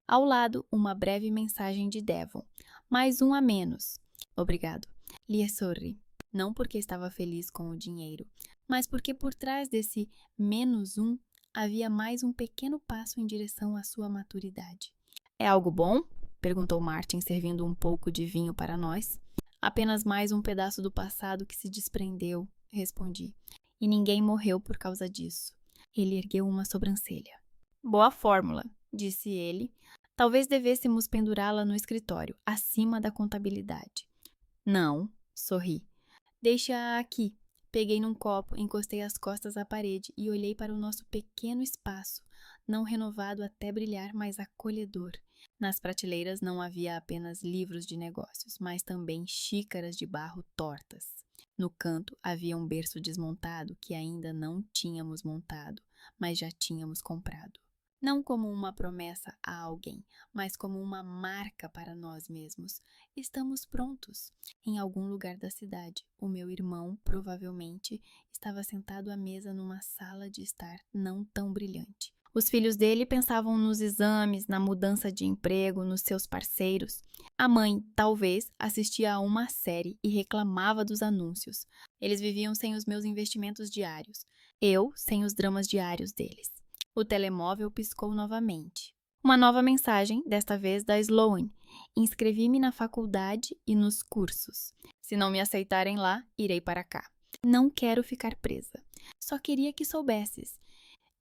Ao lado, uma breve mensagem de Devon. Mais um a menos. Obrigado. Lia sorri. Não porque estava feliz com o dinheiro, mas porque por trás desse -1 havia mais um pequeno passo em direção à sua maturidade. É algo bom? Perguntou Martin, servindo um pouco de vinho para nós. Apenas mais um pedaço do passado que se desprendeu, respondi. E ninguém morreu por causa disso. Ele ergueu uma sobrancelha. Boa fórmula, disse ele. Talvez devêssemos pendurá-la no escritório, acima da contabilidade. Não, sorri. Deixa-a aqui. Peguei num copo, encostei as costas à parede e olhei para o nosso pequeno espaço, não renovado até brilhar, mas acolhedor. Nas prateleiras não havia apenas livros de negócios, mas também xícaras de barro tortas. No canto havia um berço desmontado que ainda não tínhamos montado, mas já tínhamos comprado. Não como uma promessa a alguém, mas como uma marca para nós mesmos. Estamos prontos. Em algum lugar da cidade, o meu irmão, provavelmente, estava sentado à mesa numa sala de estar não tão brilhante. Os filhos dele pensavam nos exames, na mudança de emprego, nos seus parceiros. A mãe, talvez, assistia a uma série e reclamava dos anúncios. Eles viviam sem os meus investimentos diários. Eu, sem os dramas diários deles. O telemóvel piscou novamente. Uma nova mensagem, desta vez da Sloane. Inscrevi-me na faculdade e nos cursos. Se não me aceitarem lá, irei para cá. Não quero ficar presa. Só queria que soubesses.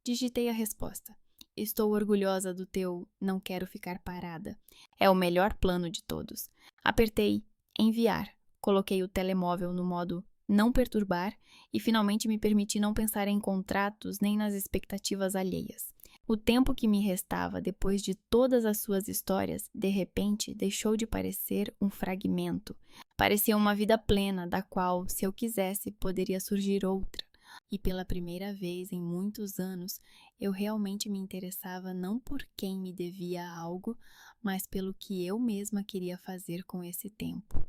Digitei a resposta. Estou orgulhosa do teu não quero ficar parada. É o melhor plano de todos. Apertei enviar. Coloquei o telemóvel no modo não perturbar e finalmente me permiti não pensar em contratos nem nas expectativas alheias. O tempo que me restava depois de todas as suas histórias, de repente, deixou de parecer um fragmento. Parecia uma vida plena, da qual, se eu quisesse, poderia surgir outra. E pela primeira vez em muitos anos, eu realmente me interessava não por quem me devia algo, mas pelo que eu mesma queria fazer com esse tempo.